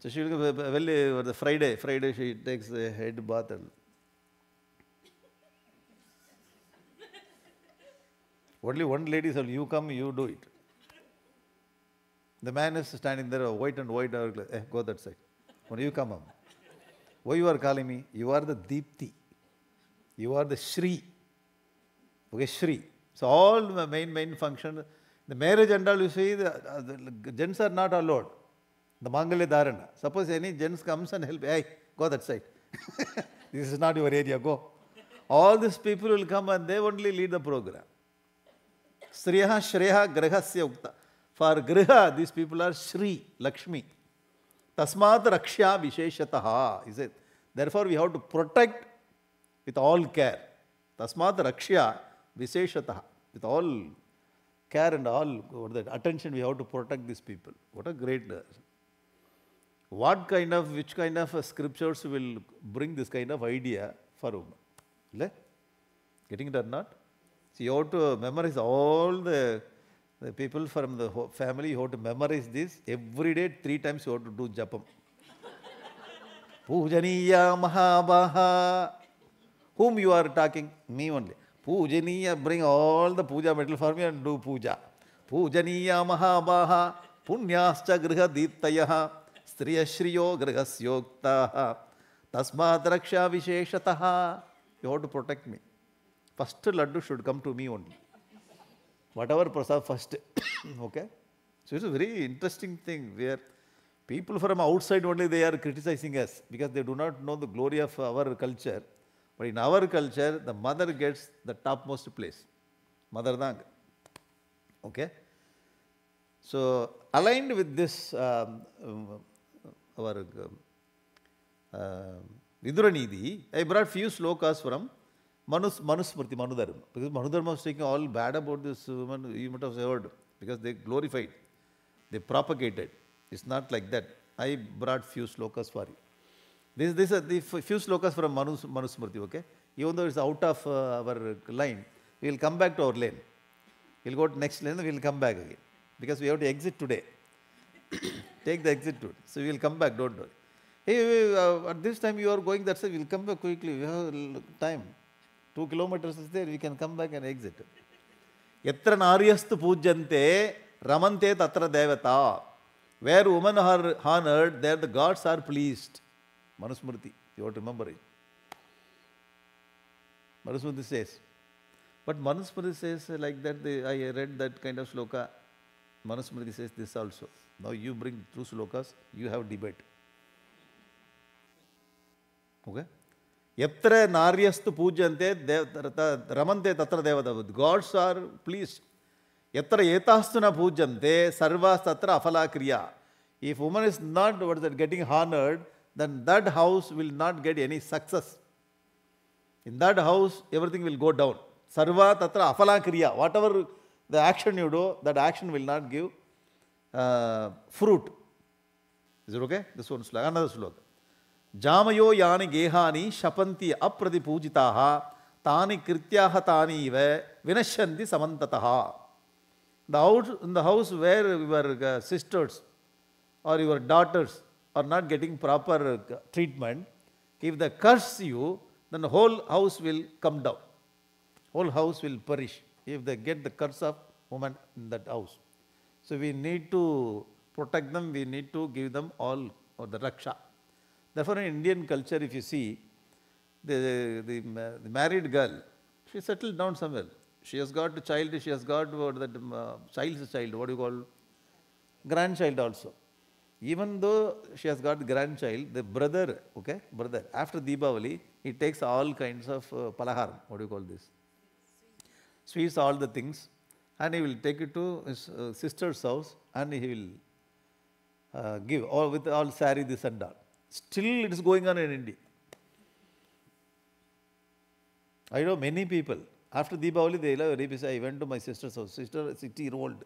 So she will go, the Friday she takes a head bath and only one lady said, you come, you do it. The man is standing there, white and white, go that side. When you come up, why you are calling me? You are the Deepti. You are the Shri. Okay, Shri. So all the main function, the marriage and all, you see, the gents are not allowed. The Mangalya Dharana. Suppose any gents comes and help, hey, go that side. This is not your area, go. All these people will come and they only lead the program. Sriyaha Shreyaha Grahasya Ukta. For Griha, these people are Shri, Lakshmi. Tasmat Rakshya Visheshataha. Is it? Therefore, we have to protect with all care. Tasmat Rakshya Visheshataha. With all care and all attention, we have to protect these people. What a great... which kind of scriptures will bring this kind of idea for women? Getting it or not? So you have to memorize all the people from the family, you have to memorize this. Every day, 3 times you have to do japam. Pujaniya Mahabaha. Whom you are talking? Me only. Pujaniya, bring all the puja material for me and do puja. Pujaniya Mahabaha. Punyascha Griha Deeptayaha. Striya Shriyo Grihasyoktaha. Tasmat Raksha Visheshataha. You have to protect me. First laddu should come to me only. Whatever prasad first. Okay? So it's a very interesting thing where people from outside only they are criticizing us because they do not know the glory of our culture. But in our culture, the mother gets the topmost place. Mother Dang. Okay? So aligned with this, our Vidura Neeti, I brought few slokas from Manusmriti, Manudharma. Because Manudharma was taking all bad about this woman, you might have heard, because they glorified, they propagated. It's not like that. I brought few slokas for you. These are the few slokas from Manusmriti, okay? Even though it's out of our line, we will come back to our lane. We'll go to next lane and we'll come back again. Because we have to exit today. Take the exit route. So we will come back, don't worry. Hey, at this time you are going that side, we'll come back quickly. We have time. 2 kilometers is there, we can come back and exit. Yatra naryastu pujyante ramante tatra devata. Where women are honored, there the gods are pleased. Manusmriti, you have to remember it. Manusmriti says. But Manusmriti says like that, I read that kind of sloka. Manusmriti says this also. Now you bring two slokas, you have debate. Okay? Yatra naryastu pujyante ramante tatra devata. Gods are pleased. Yatra etastu na pujyante sarvas tatra afala kriya. If woman is not getting honored, then that house will not get any success. In that house, everything will go down. Sarva tatra afala kriya. Whatever the action you do, that action will not give fruit. Is it okay? This one sloka. Another sloka. Jamayo yani gehani shapanti apradipujitaha tani krityaha tani iva vinashanti samantataha. In the house where your sisters or your daughters are not getting proper treatment, if they curse you, then the whole house will come down. Whole house will perish if they get the curse of woman in that house. So we need to protect them, we need to give them all or the raksha. Therefore in Indian culture, if you see, the married girl, she settled down somewhere. She has got a child, she has got child's child, what do you call? Grandchild also. Even though she has got the grandchild, the brother, after Deepavali, he takes all kinds of palaharam, what do you call this? Sweets, all the things, and he will take it to his sister's house and he will give, all with all sari, this and that. Still it is going on in India. I know many people, after Deepavali, they say, I went to my sister's house. Sister is 60-year-old.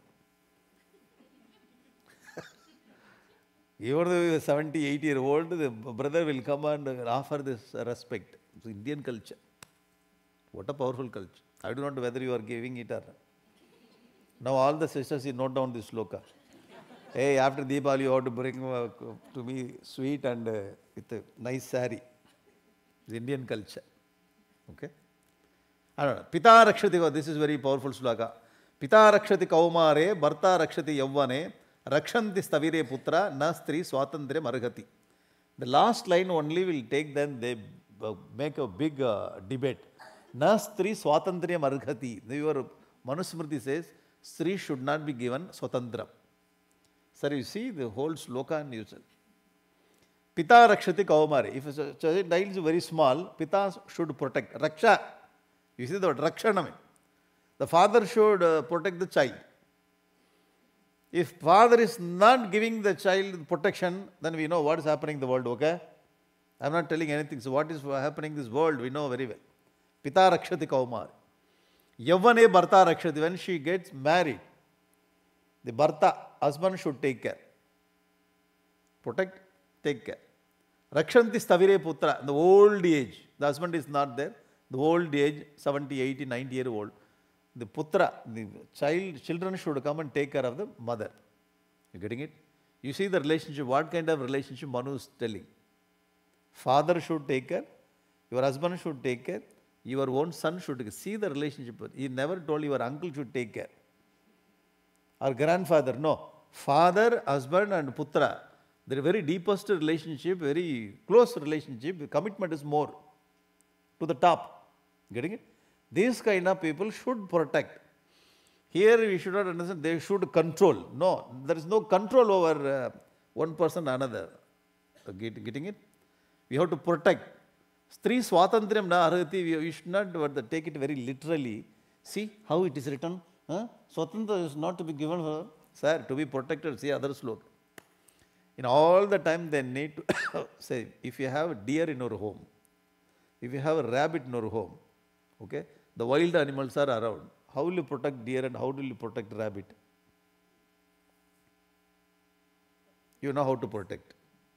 Even though he is 70, 80-year-old, the brother will come and offer this respect. It's Indian culture. What a powerful culture. I don't know whether you are giving it or not. Now all the sisters, you note down this sloka. Hey, after Deepavali, you have to bring to me sweet and with a nice sari. It's Indian culture. Okay? I don't know. Pita rakshati, this is very powerful sloka. Pita rakshati kaumare, bharta rakshati yavvane, rakshanti stavire putra, na stri swatandre marghati. The last line only will take them, they make a big debate. Na stri swatandre marghati. Your Manusmriti says, stri should not be given swatandra. Sir, you see the whole sloka and usage. Pita rakshati kaumare. If a child is very small, Pita should protect. Raksha. You see the word rakshanam. The father should protect the child. If father is not giving the child protection, then we know what is happening in the world, okay? I am not telling anything. So what is happening in this world, we know very well. Pita rakshati kaumare. Yavvane bharta rakshati. When she gets married, the bharta, husband should take care. Protect, take care. Rakshanti stavire putra. In the old age, the husband is not there. The old age, 70, 80, 90-year-old, the putra, the children should come and take care of the mother. You getting it? You see the relationship, what kind of relationship Manu is telling. Father should take care, your husband should take care, your own son should take care. See the relationship. He never told your uncle should take care. Or grandfather, no. Father, husband and putra, they are very deepest relationship, very close relationship. The commitment is more to the top. Getting it? These kind of people should protect. Here we should not understand, they should control. No, there is no control over one person another. Getting it? We have to protect. Stri swatandriyam na arhati, we should not take it very literally. See how it is written. Swatandra is not to be given her, sir, to be protected. See other sloka. In all the time they need to say, if you have a deer in your home, if you have a rabbit in your home, okay, the wild animals are around. How will you protect deer and how will you protect rabbit? You know how to protect.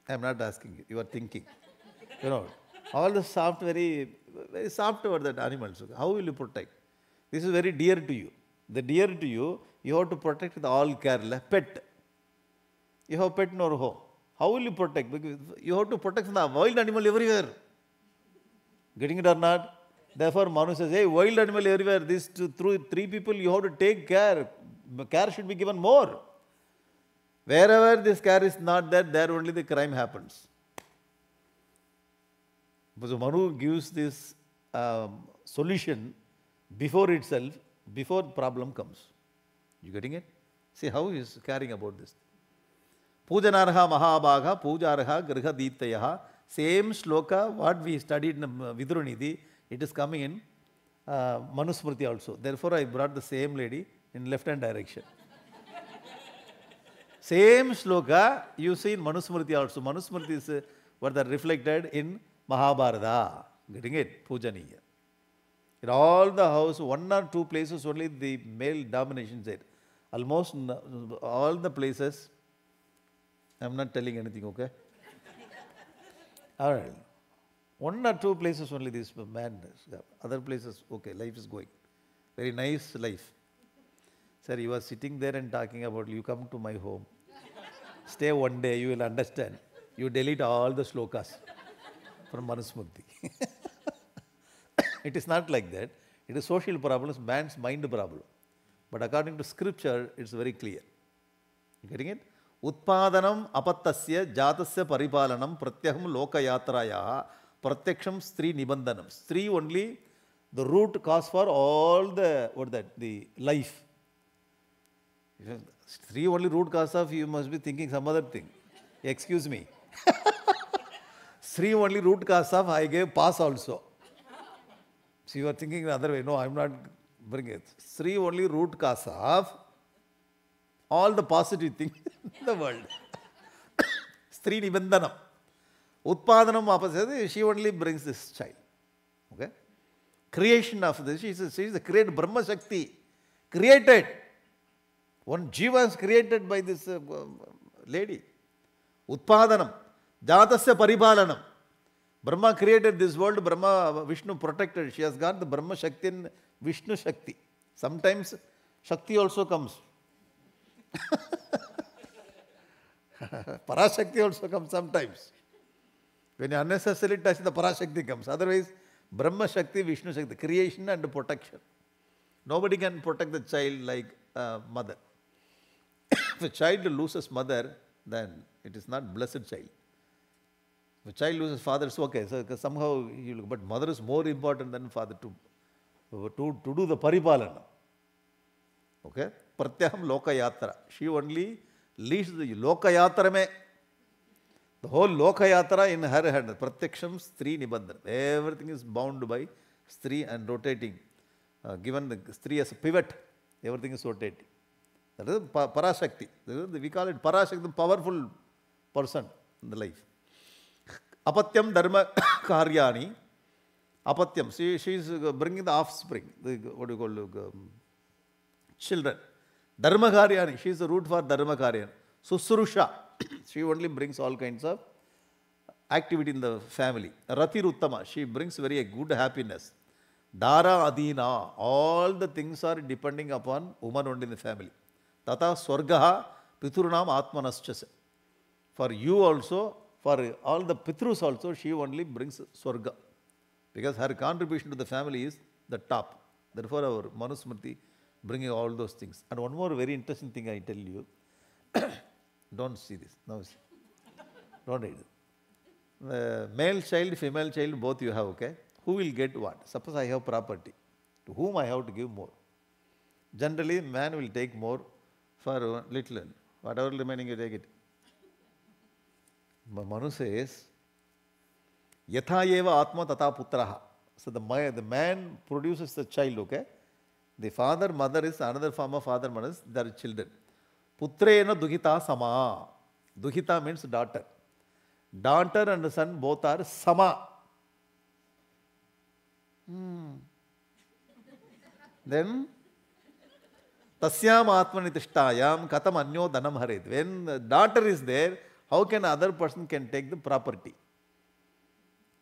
I am not asking you, you are thinking. You know, all the soft, very, very soft over that animals. Okay? How will you protect? This is very dear to you. The dear to you, you have to protect with all care. Like pet. You have pet in your home. How will you protect? Because you have to protect the wild animal everywhere. Getting it or not? Therefore, Manu says, hey, wild animal everywhere. These three people, you have to take care. Care should be given more. Wherever this care is not there only the crime happens. So Manu gives this solution before itself, before problem comes. You getting it? See how he is caring about this. Pujanarha Mahabhaga, Pujarha Griha Deeptayaha. Same sloka, what we studied in Vidura Neeti, it is coming in Manusmriti also. Therefore, I brought the same lady in left-hand direction. Same sloka you see in Manusmriti also. Manusmriti is what are reflected in Mahabharata. Getting it? Pujaniya. In all the house, 1 or 2 places only the male domination is there. Almost all the places, I am not telling anything, okay? All right. 1 or 2 places only this man does. Other places, okay, life is going. Very nice life. Sir, you are sitting there and talking about you come to my home. Stay 1 day, you will understand. You delete all the slokas from Manusmriti. It is not like that. It is social problems, man's mind problem. But according to scripture, it's very clear. You getting it? Utpadanam apattasya jatasya paripalanam pratyaham lokayatraya pratyaksham stri nibandanam. Stri only the root cause for all the, the life. Stri only root cause of, you must be thinking some other thing. Excuse me. Stri only root cause of, I gave pass also. So you are thinking the other way. No, I am not bringing it. Stri only root cause of all the positive things in the world. Stri nibandanam. Utpadanam apasya, she only brings this child. Okay? Creation of this, she is the created Brahma Shakti. Created. One jiva is created by this lady. Utpadanam. Jatasya paripalanam. Brahma created this world, Brahma, Vishnu protected. She has got the Brahma Shakti and Vishnu Shakti. Sometimes Shakti also comes. Parashakti also comes sometimes. When you unnecessarily touch, the Parashakti comes. Otherwise, Brahma Shakti, Vishnu Shakti, creation and protection. Nobody can protect the child like mother. If a child loses mother, then it is not blessed child. If a child loses father, it's okay. So somehow, but mother is more important than father to do the paripalana. Okay? Pratyaham loka yatra. She only leads the loka yatra me. The whole loka yatra in her hand. Pratyaksham stri nibandhan. Everything is bound by stri and rotating. Given the stri as a pivot, everything is rotating. That is Parashakti. We call it Parashakti, the powerful person in the life. Apatyam dharma karyani. Apatyam. She is bringing the offspring. What do you call children. Dharma karyani. She is the root for dharma karyani. Susurusha. She only brings all kinds of activity in the family. Rati Ruttama. She brings very good happiness. Dara Adina. All the things are depending upon woman only in the family. Tata Swargaha Piturunam Atmanaschase. For you also, for all the Pitrus also, she only brings Swarga. Because her contribution to the family is the top. Therefore, our Manusmriti bringing all those things. And one more very interesting thing I tell you. Don't see this. No, see. Don't read it. Male child, female child, both you have, okay? Who will get what? Suppose I have property. To whom I have to give more? Generally, man will take more for little. Whatever remaining, you take it. Manu says, Yatha eva atma tata putraha. So the man produces the child, okay? The father, mother is another form of father, mother is their children. Putrena duhita sama. Duhita means daughter. Daughter and son both are sama. Then, tasyam atmanitishthayam katam anyo dhanam haret. When the daughter is there, how can other person can take the property?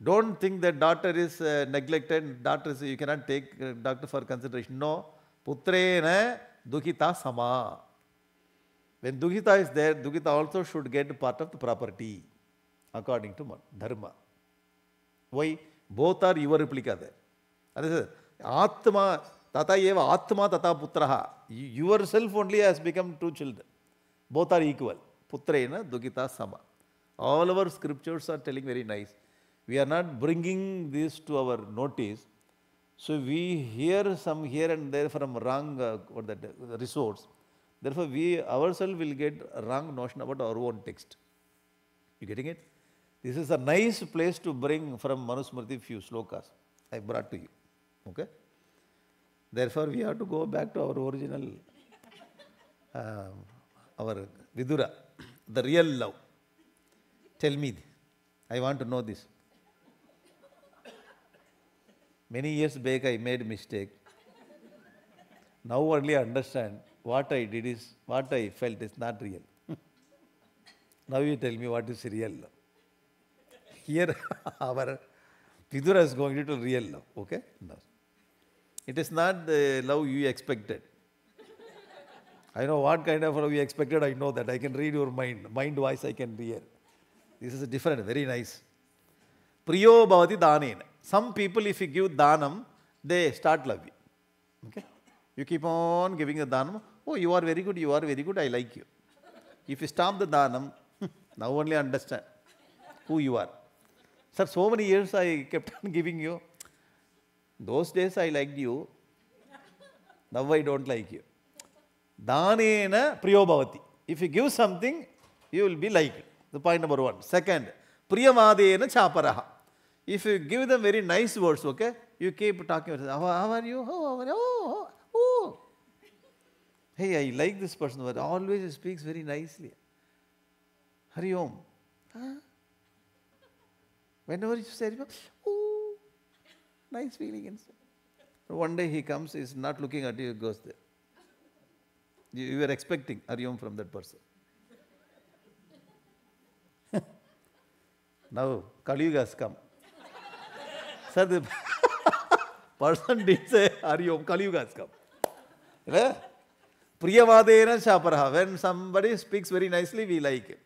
Don't think that daughter is neglected, daughter is, you cannot take daughter for consideration. No. Putrena dukhita sama. When dukhita is there, dukhita also should get part of the property according to dharma. Why? Both are your replica there. That is Atma, tata eva Atma tata putraha. Yourself only has become two children. Both are equal. Putrena dukhita sama. All our scriptures are telling very nice. We are not bringing this to our notice. So we hear some here and there from wrong resource. Therefore, we ourselves will get a wrong notion about our own text. You getting it? This is a nice place to bring from Manusmriti few slokas I brought to you. Okay? Therefore, we have to go back to our original, our Vidura, the real love. Tell me, I want to know this. Many years back I made a mistake. Now only I understand what I did is, what I felt is not real. Now you tell me what is real love. Here our Vidura is going to real love. Okay? No. It is not the love you expected. I know what kind of love you expected, I know that. I can read your mind. Mind voice I can hear. This is different, very nice. Priyo bhavati danena. Some people, if you give dhanam, they start loving. Okay? You keep on giving the dhanam. Oh, you are very good, I like you. If you stop the dhanam, now only understand who you are. Sir, so many years I kept on giving you. Those days I liked you. Now I don't like you. Dhanena priyo bhavati. If you give something, you will be liked. The point number one. Second, priyamadena chaparaha. If you give them very nice words, okay, you keep talking. How are you? How are you? Oh. Hey, I like this person, but always speaks very nicely. Hari Om. Huh? Whenever you say, oh, nice feeling inside. One day he comes, he's not looking at you, he goes there. You were expecting Hari Om from that person. Now, Kali Yuga has come. Sir, the person did say Hari Om, Kali Yuga has come. Priyavadena Shaparaha. When somebody speaks very nicely, we like it.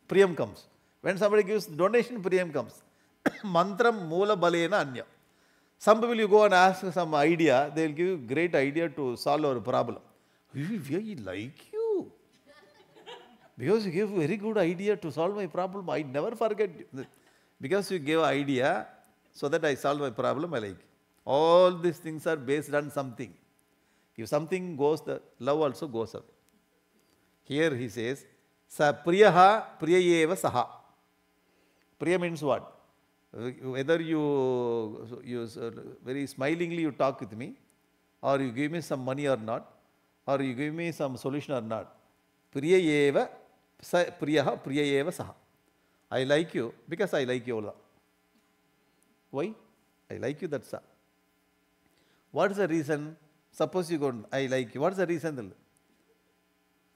Priyam comes. When somebody gives donation, Priyam comes. Mantram Moola Balena Anya. Some people you go and ask some idea, they will give you great idea to solve our problem. We like you. Because you give very good idea to solve my problem, I never forget. Because you gave idea, so that I solve my problem, I like. All these things are based on something. If something goes, the love also goes away. Here he says, Sa priyaha priyayeva saha. Priya means what? Whether you very smilingly you talk with me, or you give me some money or not, or you give me some solution or not. Priyayeva, priyaha priyayeva saha. I like you because I like you. Why? I like you, that's all. What is the reason? Suppose you go, I like you. What is the reason?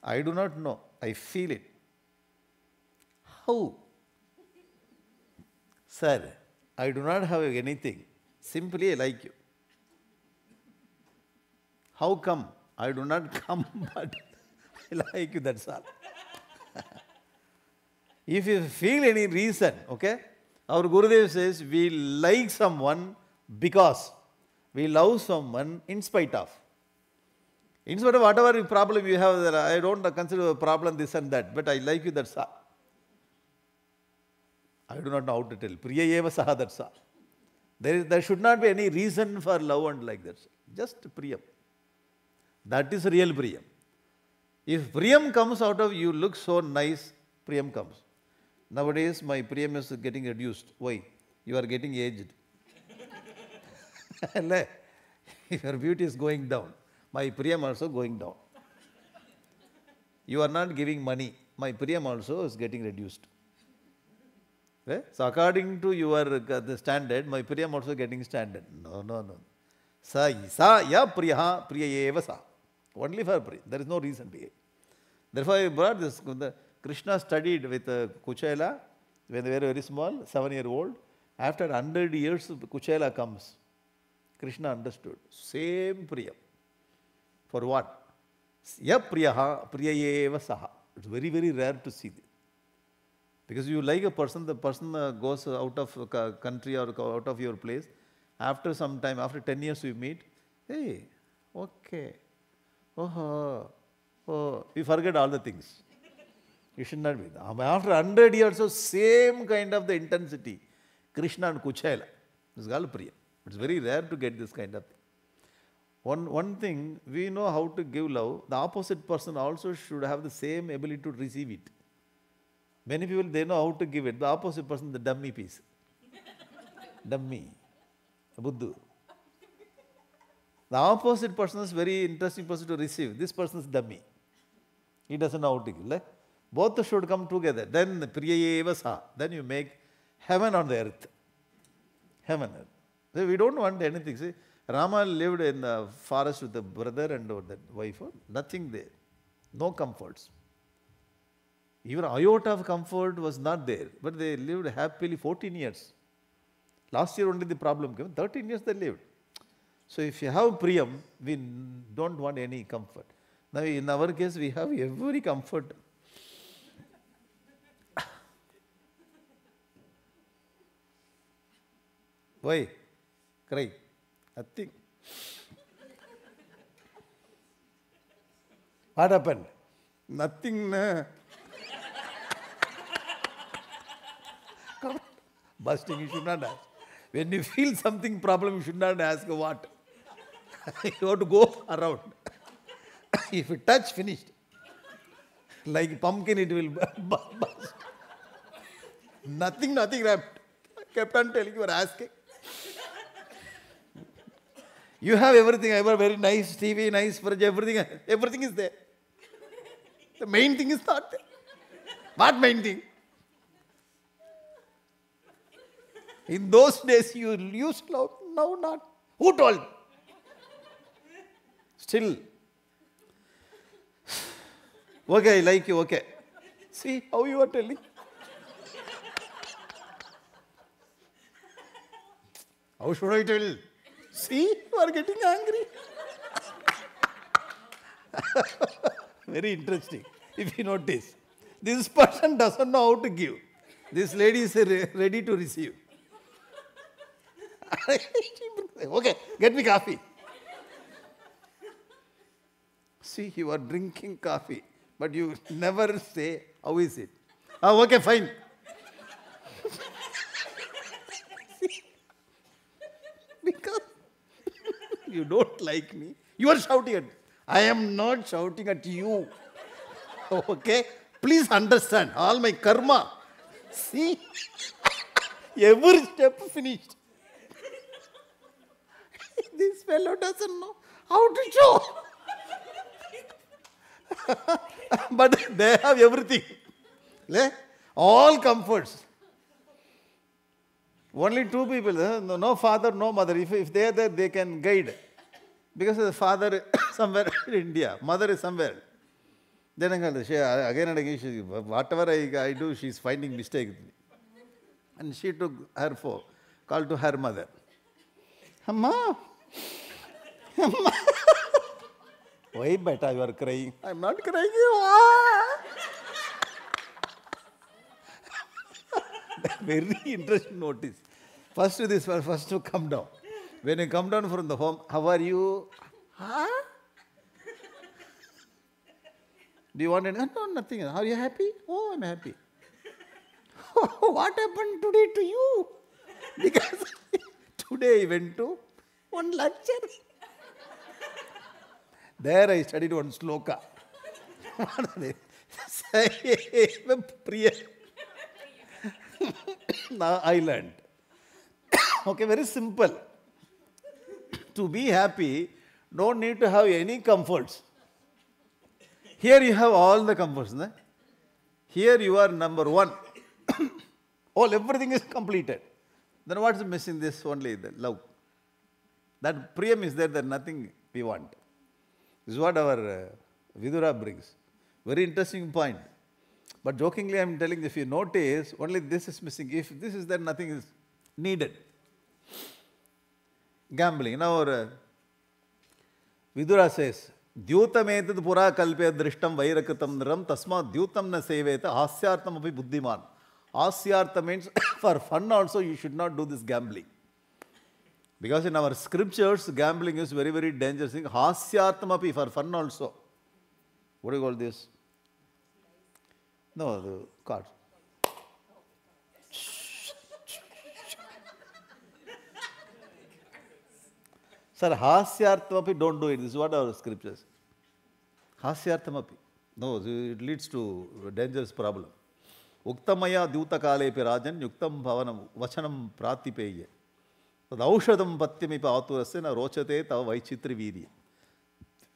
I do not know. I feel it. How? Sir, I do not have anything. Simply I like you. How come? I do not come, but I like you, that's all. If you feel any reason, okay, our Gurudev says we like someone because we love someone in spite of. In spite of whatever problem you have, I don't consider a problem this and that, but I like you, that's all. I do not know how to tell. Priyayeva saha, that's all. There should not be any reason for love and like that. Just Priyam. That is real Priyam. If Priyam comes out of you, look so nice, Priyam comes. Nowadays, my Priyam is getting reduced. Why? You are getting aged. Your beauty is going down. My Priyam also going down. You are not giving money. My Priyam also is getting reduced. Okay? So according to your the standard, my Priyam also getting standard. No. Sa ya priyaha priyayeva sa. Only for Priya. There is no reason behind. Therefore, I brought this. Krishna studied with Kuchaila when they were very small, 7-year-old. After 100 years, Kuchela comes. Krishna understood. Same Priyam. For what? Ya Priyaha, Priyayeva Saha. It's very, very rare to see this. Because you like a person, the person goes out of country or out of your place. After some time, after 10 years you meet, hey, okay. Oh, we forget all the things. You should not be. After 100 years, so same kind of the intensity. Krishna and Kuchela. This is called Priya. It's very rare to get this kind of thing. One thing, we know how to give love. The opposite person also should have the same ability to receive it. Many people, they know how to give it. The opposite person, the dummy piece. Dummy. Buddhu. The opposite person is very interesting person to receive. This person is dummy. He doesn't know how to give. Both should come together. Then Priyayeva Sa. Then you make heaven on the earth. Heaven. We don't want anything. See, Rama lived in the forest with the brother and the wife. Nothing there. No comforts. Even iota of comfort was not there. But they lived happily 14 years. Last year only the problem came. 13 years they lived. So if you have Priyam, we don't want any comfort. Now in our case, we have every comfort. Why? Cry. Nothing. What happened? Nothing. Busting, you should not ask. When you feel something problem, you should not ask what. You have to go around. If you touch, finished. Like pumpkin, it will bust. Nothing wrapped. Kept on telling you were asking. You have everything. I have a very nice TV, nice fridge, everything is there. The main thing is not there. What main thing? In those days you used love, now not. Who told? Still. Okay, I like you, okay. See how you are telling. How should I tell? See, you are getting angry. Very interesting. If you notice, this person doesn't know how to give. This lady is ready to receive. Okay, get me coffee. See, you are drinking coffee, but you never say, how is it? Oh, okay, fine. Because you don't like me. You are shouting at me. I am not shouting at you. Okay? Please understand. All my karma. See? Every step finished. This fellow doesn't know how to show. But they have everything. All comforts. Only two people, no father, no mother. If they are there, they can guide. Because the father is somewhere in India, mother is somewhere. Then again and again, whatever I do, she is finding mistake with me. And she took her phone, called to her mother. Amma. Amma. Why, beta, you are crying? I am not crying. Very interesting notice. First to come down. When you come down from the home, how are you? Huh? Do you want anything? No, nothing. Are you happy? Oh, I'm happy. What happened today to you? Because today I went to one lecture. There I studied one sloka. Priya. Now I learned. Okay, very simple. To be happy, don't need to have any comforts. Here you have all the comforts. Ne? Here you are number one. Everything is completed. Then what is missing? This only, the love. That priyam is there, there's nothing we want. This is what our Vidura brings. Very interesting point. But jokingly I am telling, if you notice, only this is missing. If this is there, nothing is. needed. Gambling. Now, Vidura says, Dyutametad pura kalpe drishtam vairakatam niram tasma dyutam na seveta hasyartam api buddhiman. Hasyartha means for fun also you should not do this gambling. Because in our scriptures, gambling is very, very dangerous thing. Hasyartam api, for fun also. What do you call this? No, the card. Sir, hasyarthamapi, don't do it. This is what our scriptures. Hasyarthamapi. No, it leads to a dangerous problem. Uktamaya dyutakalepi rajan yuktam bhavanam vachanam pratipeya. Tad aushadam patyamipa aturasena rochate tava vaichitri virya.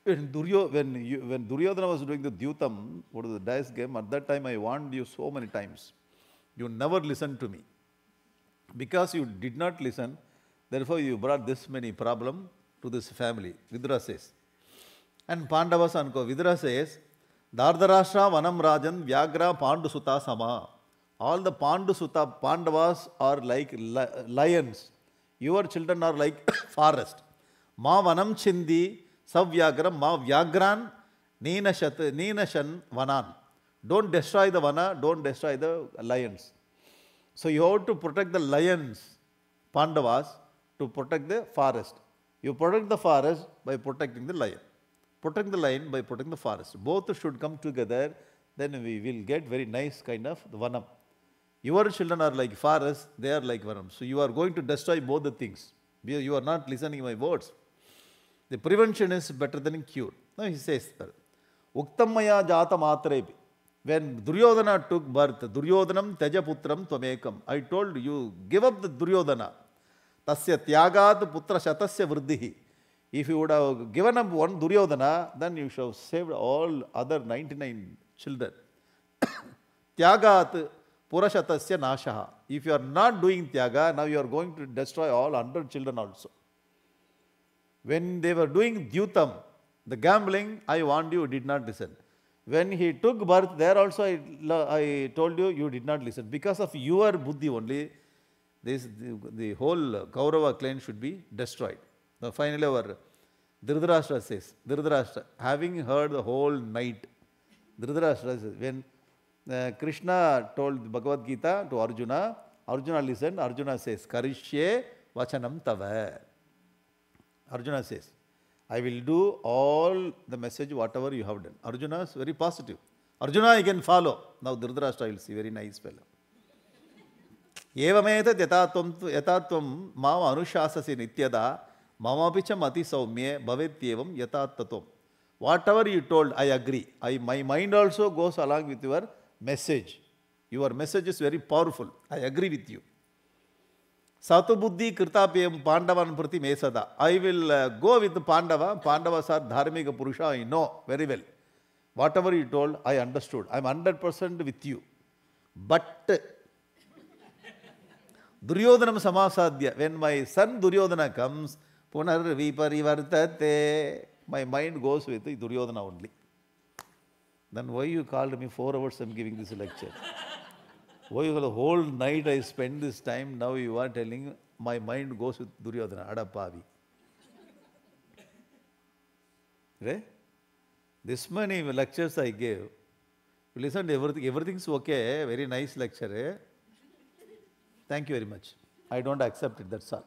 When Duryodhana was doing the Dyutam, what is the dice game, at that time I warned you so many times. You never listened to me. Because you did not listen, therefore you brought this many problems to this family. Vidura says. And Pandavas anko. Vidura says, Dardarashtra Vanam Rajan Vyagra Pandusuta Sama. All the Pandavas are like lions. Your children are like forest. Ma Vanam Chindi Savyagram Ma Vyagran Neenashan Vanan. Don't destroy the Vana, don't destroy the lions. So you have to protect the lions, Pandavas, to protect the forest. You protect the forest by protecting the lion. Protect the lion by protecting the forest. Both should come together, then we will get very nice kind of vanam. Your children are like forest, they are like vanam. So you are going to destroy both the things. You are not listening to my words. The prevention is better than cure. Now he says, Uktamaya jata matrepi. When Duryodhana took birth, Duryodhanam Tejaputram Tvamekam. I told you, give up the Duryodhana. Tasya Tyagat Putra Shatasya Vridhihi. If you would have given up one Duryodhana, then you should have saved all other 99 children. Tyagat Purashatasya Nashaha. If you are not doing Tyaga, now you are going to destroy all 100 children also. When they were doing Dyutam, the gambling, I warned you, did not listen. When he took birth, there also I told you, you did not listen. Because of your buddhi only, the whole Kaurava clan should be destroyed. Now finally our Dhritarashtra says, Dhritarashtra, having heard the whole night, Dhritarashtra says, when Krishna told Bhagavad Gita to Arjuna, Arjuna listened, Arjuna says, Karishye vachanam tava. Arjuna says, I will do all the message, whatever you have done. Arjuna is very positive. Arjuna I can follow. Now Dhritarashtra will see, very nice fellow. Evameta yatatvam mama anushasasi nityada mamapicha mati saumye bhavetyevam yatattatam. Whatever you told, I agree. My mind also goes along with your message. Your message is very powerful. I agree with you. Satu buddhi kirtapyam Pandavan prati mesada. I will go with Pandava. Pandavas are dharmika purusha. I know very well. Whatever you told, I understood. I am 100% with you. But Duryodhanam samasadhya. When my son Duryodhana comes, punar viparivartate. My mind goes with Duryodhana only. Then why you called me 4 hours I am giving this lecture? Why the whole night I spend this time, now you are telling my mind goes with Duryodhana, Adapavi. Right? This many lectures I gave. You listen to everything, everything's okay, very nice lecture. Thank you very much. I don't accept it, that's all.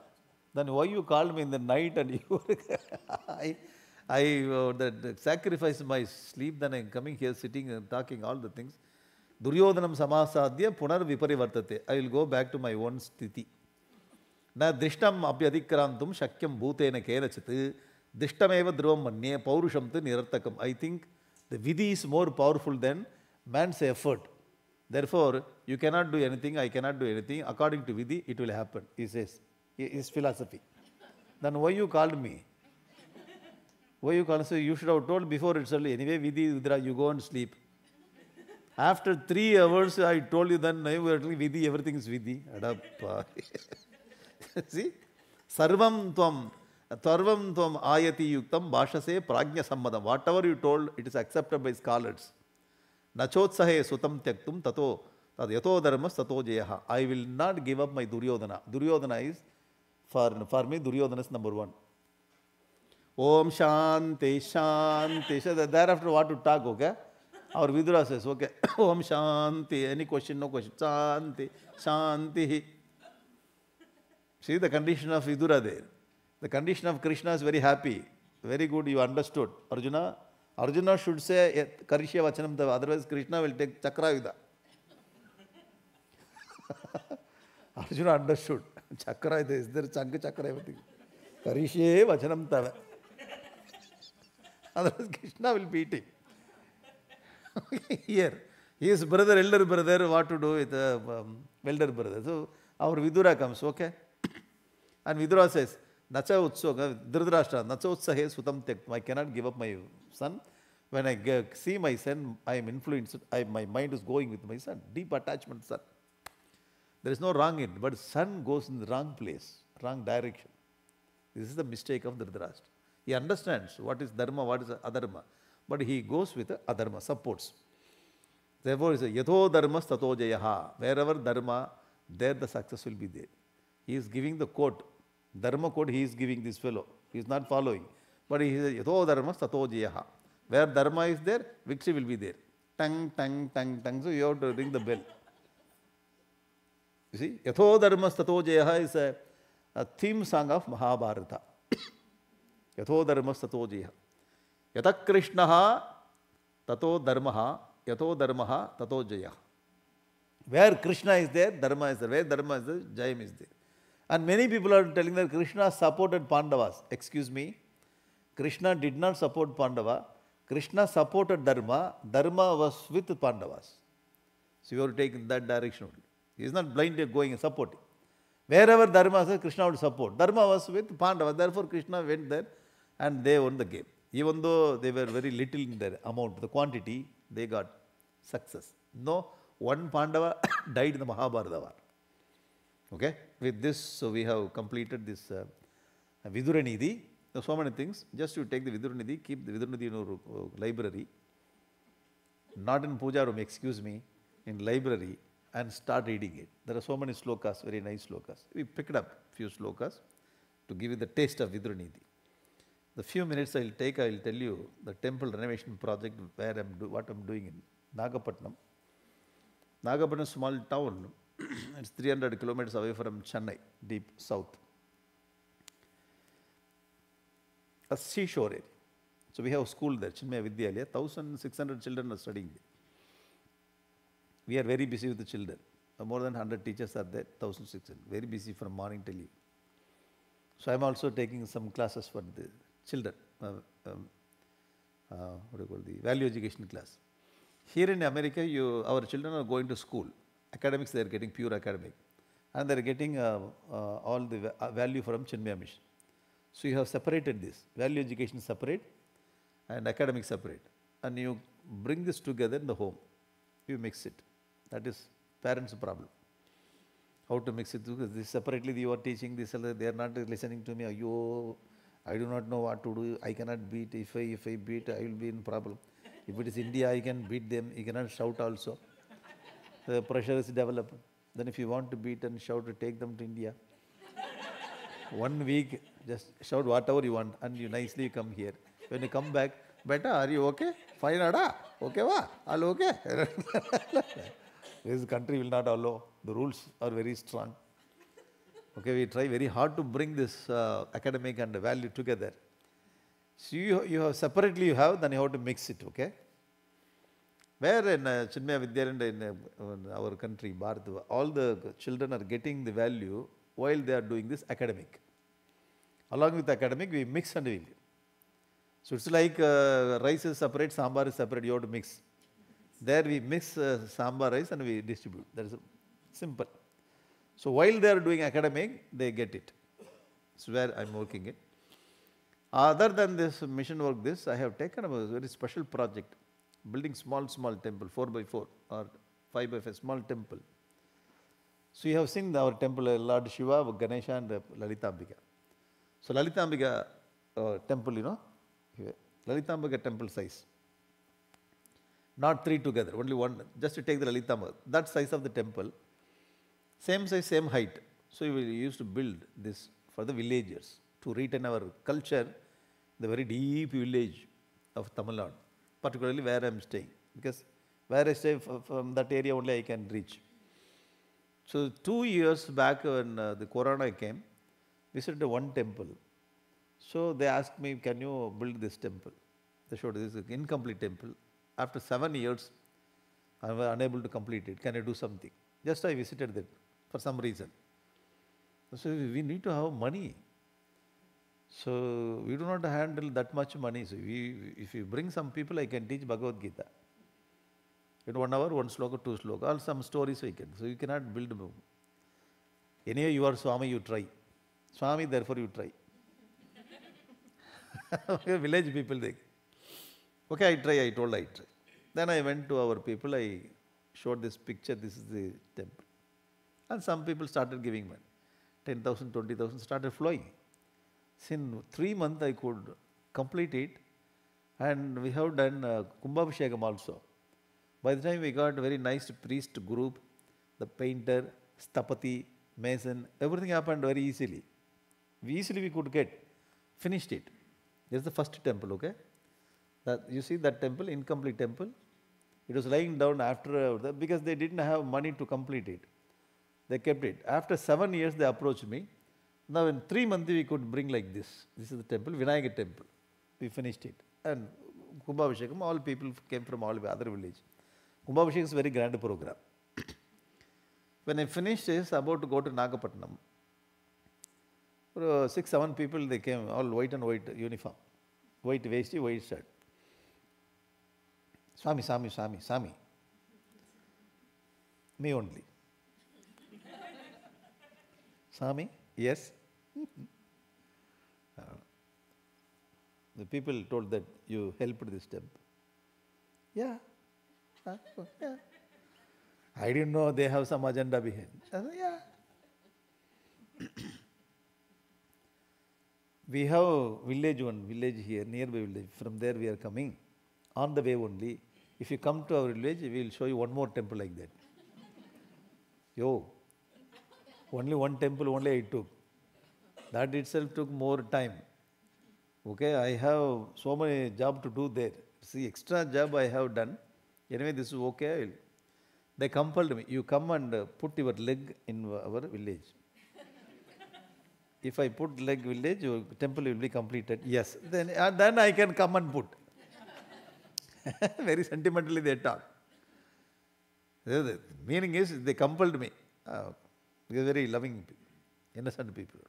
Then why you called me in the night and you I sacrifice my sleep, then I am coming here sitting and talking all the things. Duryodhanam samasadhya punar viparivartate. I will go back to my own sthiti. Na drishtam apyadikrantum shakyam bhutena kenachit drishtameva dhruvam manye paurusham tu nirartakam. I think the vidhi is more powerful than man's effort. Therefore, you cannot do anything, I cannot do anything. According to vidhi, it will happen, he says. His philosophy. Then why you called me? Why you called? So you should have told before itself, anyway, vidhi, Vidura, you go and sleep. After 3 hours, I told you then, vidhi, everything is vidhi. See? Sarvam tvam ayati yuktam bhashase prajna sammadam. Whatever you told, it is accepted by scholars. Nachotsahe sutam tyaktum tato Tad yato dharmas tato jayaha. I will not give up my Duryodhana. Duryodhana is, for me, Duryodhana is number one. Om Shanti Shanti. So thereafter what to talk, okay? Our Vidura says, okay, Om Shanti. Any question, no question. Shanti, Shanti. See the condition of Vidura there. The condition of Krishna is very happy. Very good, you understood. Arjuna should say, Karishya Vachanam Tava. Otherwise, Krishna will take Chakra. Arjuna understood. Chakra is there, Chanka Chakra, everything. Karishya Vachanam Tava. Otherwise, Krishna will beat him. Here, his brother, elder brother, what to do with elder brother. So, our Vidura comes, okay? And Vidura says, Nacha Utsoga, Dhritarashtra, Nacha Utsahe Sutam Tek. I cannot give up my son. When I see my son, I am influenced. My mind is going with my son. Deep attachment, son. There is no wrong in it, but son goes in the wrong place, wrong direction. This is the mistake of Dhritarashtra. He understands what is dharma, what is adharma, but he goes with adharma, supports. Therefore, he says, Yatho dharmas tato jayaha. Wherever dharma, there the success will be there. He is giving the quote, dharma quote he is giving this fellow. He is not following. But he says, Yatho dharmas tato jayaha. Where dharma is there, victory will be there. Tang, tang, tang, tang. So you have to ring the bell. You see, Yatho dharmas tato jayaha is a theme song of Mahabharata. Yatho dharmas tato jayaha. Yata Krishnaha tato dharmaha. Yatho dharmaha tato jayaha. Where Krishna is there, dharma is there. Where dharma is there, jayam is there. And many people are telling that Krishna supported Pandavas. Excuse me, Krishna did not support Pandava. Krishna supported Dharma. Dharma was with Pandavas. So you have to take in that direction only. He is not blindly going and supporting. Wherever Dharma says, Krishna would support. Dharma was with Pandava. Therefore, Krishna went there and they won the game. Even though they were very little in their amount, the quantity, they got success. No, one Pandava died in the Mahabharata war. Okay, with this, so we have completed this Vidura Neeti. There are so many things. Just you take the Vidura Neeti, keep the Vidura Neeti in your library, not in puja room, excuse me, in library, and start reading it. There are so many slokas, very nice slokas. We picked up few slokas to give you the taste of Vidura Neeti. The few minutes I will take, I will tell you the temple renovation project where what I am doing in Nagapatnam. Nagapatnam is a small town. It's 300 kilometers away from Chennai, deep south. A seashore area. So we have a school there, Chinmaya Vidyalaya. 1,600 children are studying there. We are very busy with the children. More than 100 teachers are there, 1,600. Very busy from morning till evening. So I am also taking some classes for the children. What do you call the value education class. Here in America, our children are going to school. Academics, they are getting pure academic. And they are getting all the value from Chinmaya mission. So you have separated this. Value education separate and academic separate. And you bring this together in the home. You mix it. That is parents' problem. How to mix it? Because this separately you are teaching this, they are not listening to me. Yo, I do not know what to do. I cannot beat. If I beat, I will be in problem. If it is India, I can beat them. You cannot shout also. The pressure is developed. Then if you want to beat and shout to take them to India, 1 week, just shout whatever you want and you nicely come here. When you come back, beta, are you okay? Fine, ada? Okay, wa? All okay? This country will not allow. The rules are very strong. Okay, we try very hard to bring this academic and value together. So you have separately then you have to mix it, okay? Where in Chinmaya Vidyalaya in our country, Bharat, all the children are getting the value while they are doing this academic. Along with academic, we mix and we. So it's like rice is separate, sambar is separate, you have to mix. There we mix sambar rice and we distribute. That is simple. So while they are doing academic, they get it. That's where I am working it. Other than this mission work, I have taken a very special project. Building small temple, 4x4 or 5x5 small temple. So you have seen our temple, Lord Shiva, Ganesha and Lalitambika. So Lalitambika temple, Lalitambika temple size. not three together, only one. Just to take the Lalitama, that size of the temple, same size, same height. So we used to build this for the villagers to retain our culture, the very deep village of Tamil Nadu, particularly where I am staying. Because where I stay, from that area only I can reach. So 2 years back when the Corona came, visited one temple. So they asked me, can you build this temple? They showed this is an incomplete temple. After 7 years, I was unable to complete it. Can I do something? Just I visited that for some reason. So we need to have money. So we do not handle that much money. So if you bring some people, I can teach Bhagavad Gita. In 1 hour, 1 sloka, 2 sloka, or some stories we can. So you cannot build. Anyway, you are Swami, you try. Swami, therefore you try. Village people, they. Okay, I try, I told I try. Then I went to our people, I showed this picture, this is the temple. And some people started giving money. 10,000, 20,000 started flowing. In 3 months I could complete it. And we have done Kumbhabhishekam also. By the time we got a very nice priest group, the painter, Stapati, mason, everything happened very easily. Easily we could get, finished it. This is the first temple, okay? You see that temple, incomplete temple? It was lying down after, because they didn't have money to complete it. They kept it. After 7 years they approached me. Now in 3 months we could bring like this. This is the temple, Vinayaka temple. We finished it. And Kumbhabhishekam, all people came from all other villages. Kumbhabhishekam is a very grand program. When I finished this, about to go to Nagapattinam, 6-7 people they came, all white and white uniform. White vesti, white shirt. Swami, Swami, Swami, Swami. Me only. Swami, yes. The people told that you helped this temple. Yeah. Yeah. I didn't know they have some agenda behind. I said, yeah. We have one village here, nearby village. From there we are coming. On the way only. If you come to our village, we will show you one more temple like that. Yo, only one temple only I took. That itself took more time. Okay, I have so many job to do there. See, extra job I have done. Anyway, this is okay. They compelled me. You come and put your leg in our village. If I put leg village, your temple will be completed. Yes, then I can come and put. Very sentimentally they talk. The meaning is they compelled me. They are very loving people, innocent people.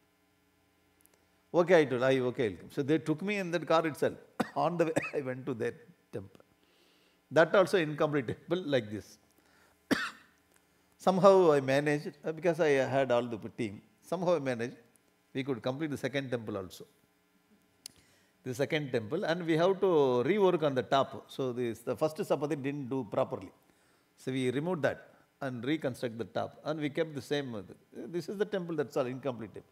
Okay, I told, okay, I'll come. So they took me in that car itself. On the way, I went to their temple. That also incomplete temple like this. Somehow I managed, because I had all the team, somehow I managed, we could complete the second temple also. The second temple, and we have to rework on the top. So the first sapati didn't do properly. So we removed that and reconstruct the top, and we kept the same. This is the temple, that's all, incomplete temple.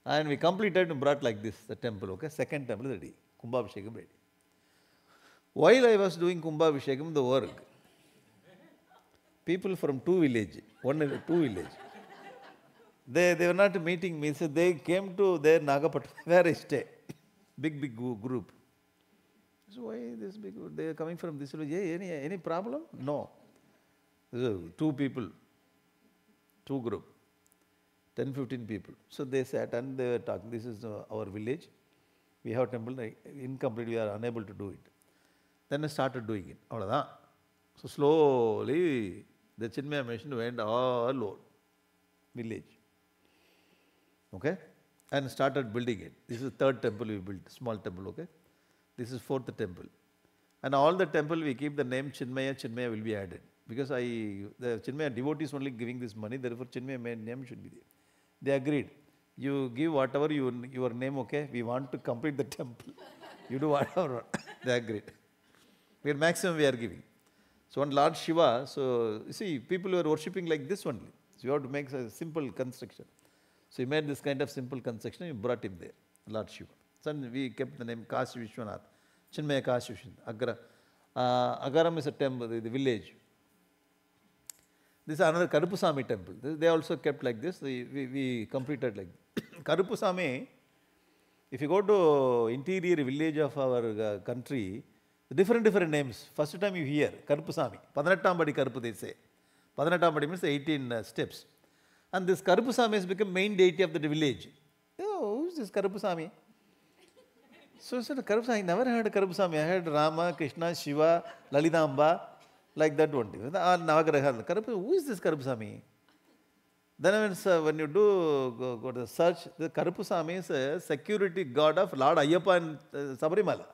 And we completed and brought like this, the temple, okay? Second temple ready, Kumbhabhishekam ready. While I was doing Kumbhabhishekam, the work, people from two village, they were not meeting me, so they came to their Nagapattinam, where I stay. Big group. So why this big group? They are coming from this village. Hey, any problem? No. So 2 people, 2 group, 10-15 people. So they sat and they were talking. This is our village. We have temple, incomplete, we are unable to do it. Then I started doing it. So slowly the Chinmaya mission went all over village. Okay? And started building it. This is the 3rd temple we built, small temple, okay? This is 4th temple. And all the temple we keep the name Chinmaya, Chinmaya will be added. Because the Chinmaya devotees only giving this money, therefore Chinmaya main name should be there. They agreed. You give whatever your name, okay? We want to complete the temple. You do whatever. They agreed. Maximum we are giving. So one Lord Shiva, so you see, people were worshipping like this only. So you have to make a simple construction. So he made this kind of simple construction, he brought him there, Lord Shiva. So we kept the name Kashi Vishwanath, Chinmaya Kashi Vishwanath, Agra. Agaram is a temple, the village. This is another Karupusami temple. They also kept like this. We completed like Karupusami. If you go to interior village of our country, different names. First time you hear Karupusami. Padanattam Karupu they say. Padanattam means 18 steps. And this Karupusami has become main deity of the village. Oh, who is this Karupusami? So I said, Karupusami, I never heard Karupusami. I heard Rama, Krishna, Shiva, Lalitamba, like that one. Who is this Karupusami? Then when you do go to the search, the Karupusami is a security god of Lord Ayyappa and Sabarimala.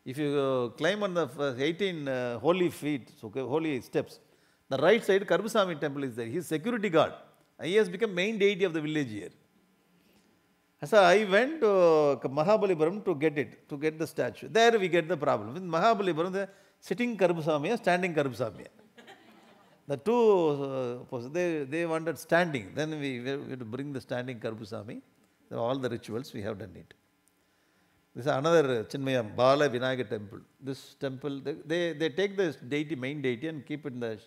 If you climb on the 18 holy feet, holy steps, the right side Karupusami temple is there. He is security guard. He has become main deity of the village here. So I went to Mahabalipuram to get the statue. There we get the problem. In Mahabalipuram, the sitting Karupusami, standing Karupusami. The two, they wanted standing. Then we had to bring the standing Karupusami. All the rituals, we have done it. This is another Chinmaya, Bala Vinayaga temple. This temple, they take the deity, main deity and keep it in the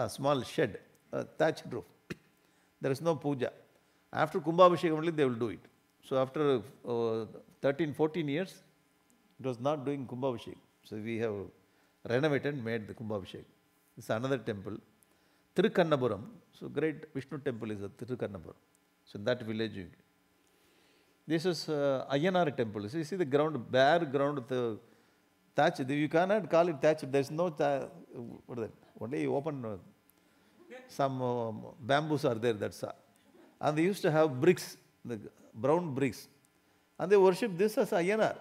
small shed, thatched roof. There is no puja. After Kumbhabhishekam only they will do it. So after 13, 14 years, it was not doing Kumbhabhishekam. So we have renovated and made the Kumbhabhishekam. This is another temple. Tirukannapuram. So great Vishnu temple is at Tirukannapuram. So in that village, this is Ayyanar temple. So you see the ground, bare ground, the thatch. You cannot call it thatch. There is no what is that? One day you open some bamboos are there. That's all. And they used to have bricks, the brown bricks, and they worship this as Ayyanar.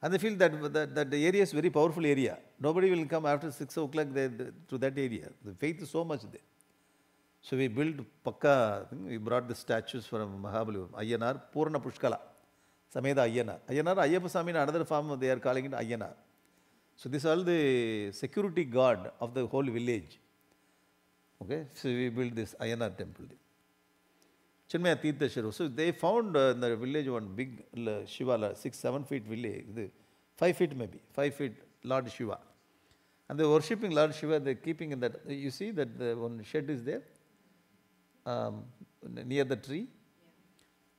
And they feel that the area is very powerful area. Nobody will come after 6 o'clock to that area. The faith is so much there. So we built Pakka, we brought the statues from Mahabalipuram, Ayyanar, Purna Pushkala, Sameda Ayyanar. Ayyanar, Ayyappa Swami in another form, they are calling it Ayyanar. So this is all the security guard of the whole village. Okay, so we built this Ayyanar temple. Chinmaya Tirtha Shiva. So they found in the village one big Shiva, 6-7 feet village, 5 feet maybe, 5 feet Lord Shiva. And they were worshipping Lord Shiva, they are keeping in that. You see that the one shed is there near the tree.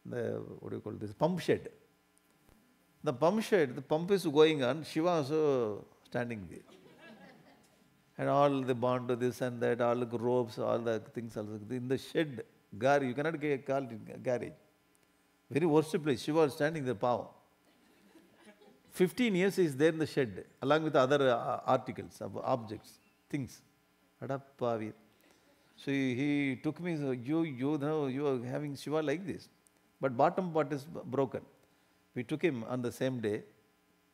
The, what do you call this? Pump shed. The pump shed, the pump is going on, Shiva also standing there. And all the bond to this and that, all the ropes, all the things also. In the shed, you cannot call it garage. Very worship place. Shiva was standing there, power. 15 years he is there in the shed, along with other articles, objects, things. So he took me, so you are having Shiva like this. But bottom part is broken. We took him on the same day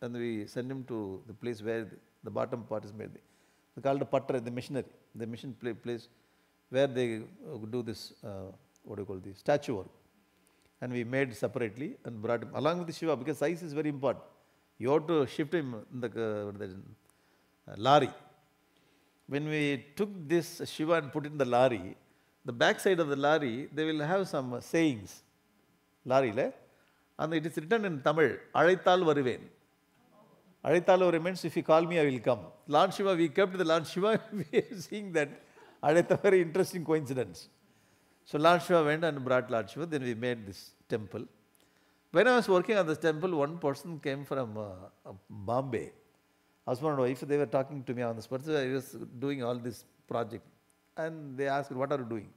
and we sent him to the place where the bottom part is made. They called the patra, the missionary, the mission place where they do this, what do you call this, statue work. And we made separately and brought him along with the Shiva because size is very important. You have to shift him in the lorry. When we took this Shiva and put it in the lorry, the back side of the lorry, they will have some sayings. Lorry, and it is written in Tamil, Alaithal Varuven. Alaithal Varuven means if you call me, I will come. Lord Shiva, we kept the Lord Shiva, we are seeing that. Alaithal, very interesting coincidence. So Lord Shiva went and brought Lord Shiva, then we made this temple. When I was working on this temple, one person came from Bombay. Husband and wife, they were talking to me on this person. I was doing all this project. And they asked, what are you doing?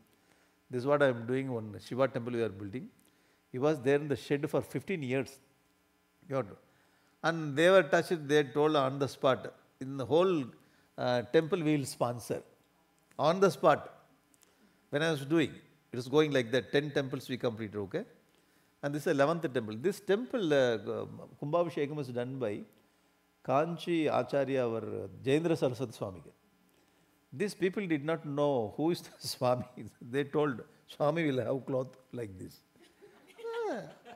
This is what I am doing on Shiva temple we are building. He was there in the shed for 15 years. And they were touched, they told on the spot, in the whole temple we will sponsor. On the spot. When I was doing, it was going like that, 10 temples we completed, okay? And this is the 11th temple. This temple, Kumbhabhishekam was done by Kanchi Acharya, our Jayendra Saraswati Swami. These people did not know who is the Swami. They told, Swami will have cloth like this.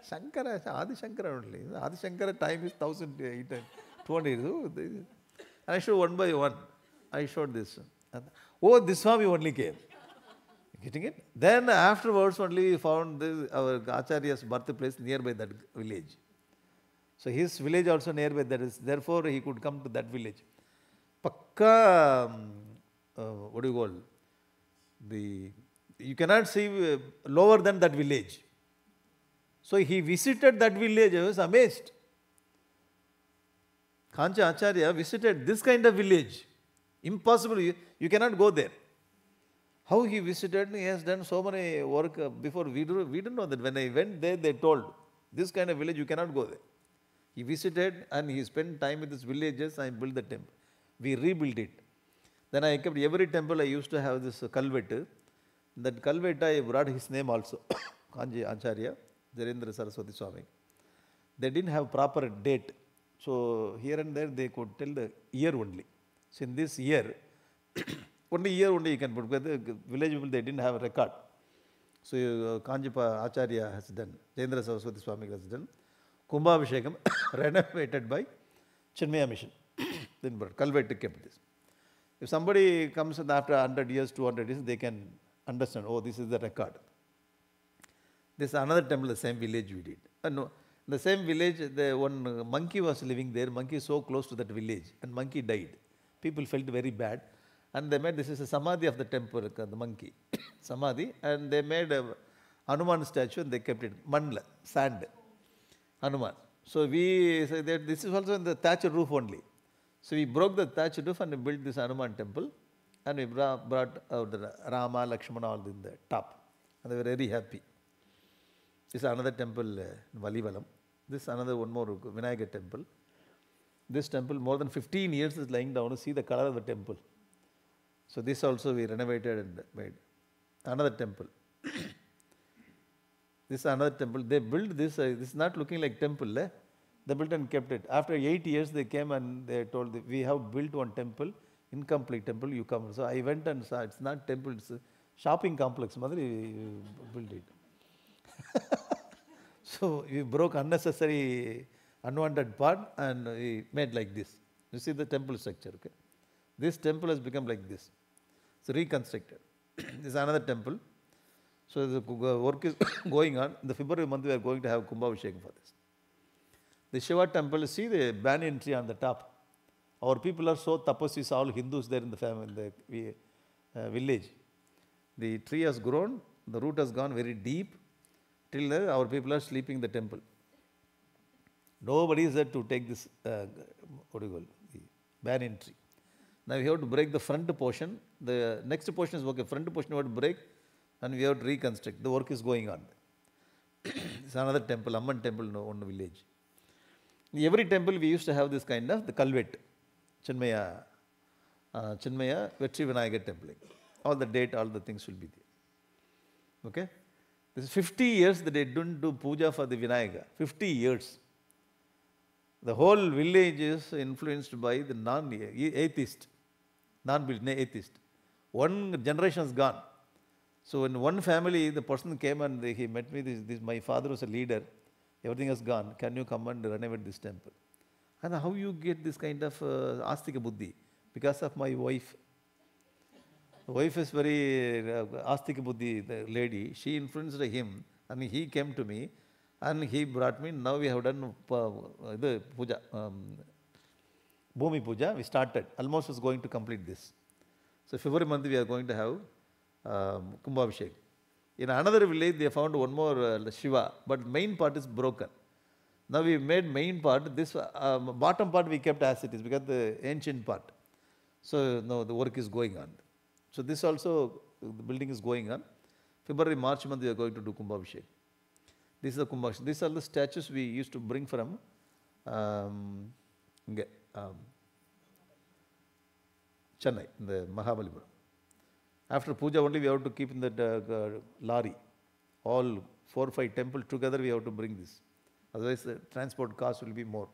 Shankara, Adi Shankara only. Adi Shankara time is 1200 years. And I showed one by one. I showed this. Oh, this Swami only came. Getting it? Then afterwards only we found our Acharya's birthplace nearby that village. So his village also nearby, that is, therefore he could come to that village. Pakka, what do you call, you cannot see lower than that village. So he visited that village, I was amazed. Kancha Acharya visited this kind of village. Impossible, you cannot go there. How he visited, he has done so many work before. We didn't know that. When I went there, they told, this kind of village, you cannot go there. He visited and he spent time with his villages and built the temple. We rebuilt it. Then I kept, every temple I used to have this culvert. That culvert I brought his name also. Kanji Acharya, Dharendra Saraswati Swami. They didn't have proper date. So here and there they could tell the year only. So in this year, only year only you can put, because the village people, they didn't have a record. So Kanjipa Acharya has done, Dharendra Saraswati Swami has done. Kumbhabhishekam renovated by Chinmaya mission. Then culvert kept this. If somebody comes after 100 years, 200 years, they can understand, oh, this is the record. This is another temple, the same village we did. No, the same village, the one monkey was living there. Monkey is so close to that village, and monkey died. People felt very bad, and they made, this is a samadhi of the temple, the monkey, samadhi, and they made a Hanuman statue and they kept it, mandla, sand, Hanuman. So we say that this is also in the thatched roof only. So we broke the thatched roof and we built this Hanuman temple, and we brought out the Rama, Lakshmana all in the top, and they were very happy. This is another temple, Valivalam. This is another one more Vinayaka temple. This temple, more than 15 years is lying down to see the color of the temple. So this also we renovated and made. Another temple. This is another temple. They built this, this is not looking like temple. They built and kept it. After 8 years they came and they told, we have built one temple, incomplete temple, you come. So I went and saw, it's not temple, it's a shopping complex. Mother, we built it. So we broke unnecessary, unwanted part and we made like this. You see the temple structure, okay? This temple has become like this. It's reconstructed. This is another temple. So the work is going on. In the February month we are going to have Kumbhabhishekam for this. The Shiva temple, see the banyan tree on the top. Our people are so tapasis, all Hindus there in the family, in the village. The tree has grown, the root has gone very deep. Till there, our people are sleeping in the temple. Nobody is there to take this, what do you call it, the banyan tree. Now we have to break the front portion. The next portion is okay. Front portion we have to break and we have to reconstruct. The work is going on. It's another temple, Amman temple in one village. In every temple we used to have this kind of the culvert. Chinmaya, Vetri Vinayaka temple. All the date, all the things will be there. Okay? This is 50 years that they don't do puja for the Vinayaka. 50 years. The whole village is influenced by the non-atheist. Non-atheist. One generation is gone. So in one family, the person came and he met me, my father was a leader. Everything has gone. Can you come and renovate this temple? And how you get this kind of astika buddhi? Because of my wife. The wife is very astika buddhi, the lady. She influenced him and he came to me and he brought me. Now we have done the puja, Bhumi puja. We started. Almost is going to complete this. So February month we are going to have Kumbhabhishek. In another village they found one more Shiva, but main part is broken. Now we made main part. This bottom part we kept as it is because the ancient part. So now the work is going on. So this also, the building is going on. February, March month we are going to do Kumbhabhishek. This is the Kumbhabhishek. These are the statues we used to bring from Chennai, the Mahabalipuram. After puja only we have to keep in the lorry. All 4 or 5 temples together we have to bring this. Otherwise the transport cost will be more.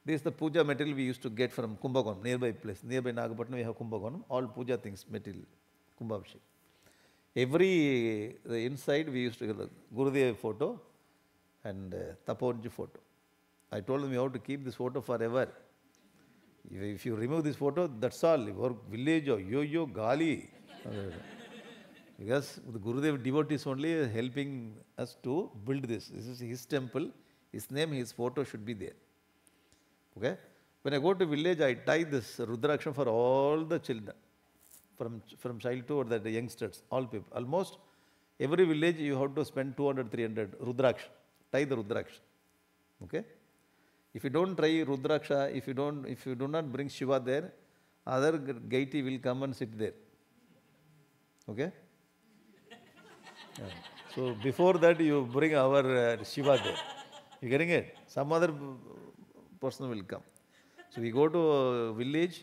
This is the puja material we used to get from Kumbakonam, nearby place. Nearby Nagapatnam we have Kumbakonam, all puja things, material, Kumbhabhishek. The inside we used to get the Gurudev photo and Taponji photo. I told them you have to keep this photo forever. If you remove this photo, that's all. Your village or yo-yo, gali. Because the Gurudev devotees only helping us to build this. This is his temple. His name, his photo should be there. Okay? When I go to village, I tie this Rudraksha for all the children, from child to the youngsters, all people. Almost every village you have to spend 200, 300 Rudraksha. Tie the Rudraksha. Okay? If you don't try Rudraksha, if you do not bring Shiva there, other deity will come and sit there. Okay? Yeah. So before that you bring our Shiva there. You getting it? Some other person will come. So we go to a village,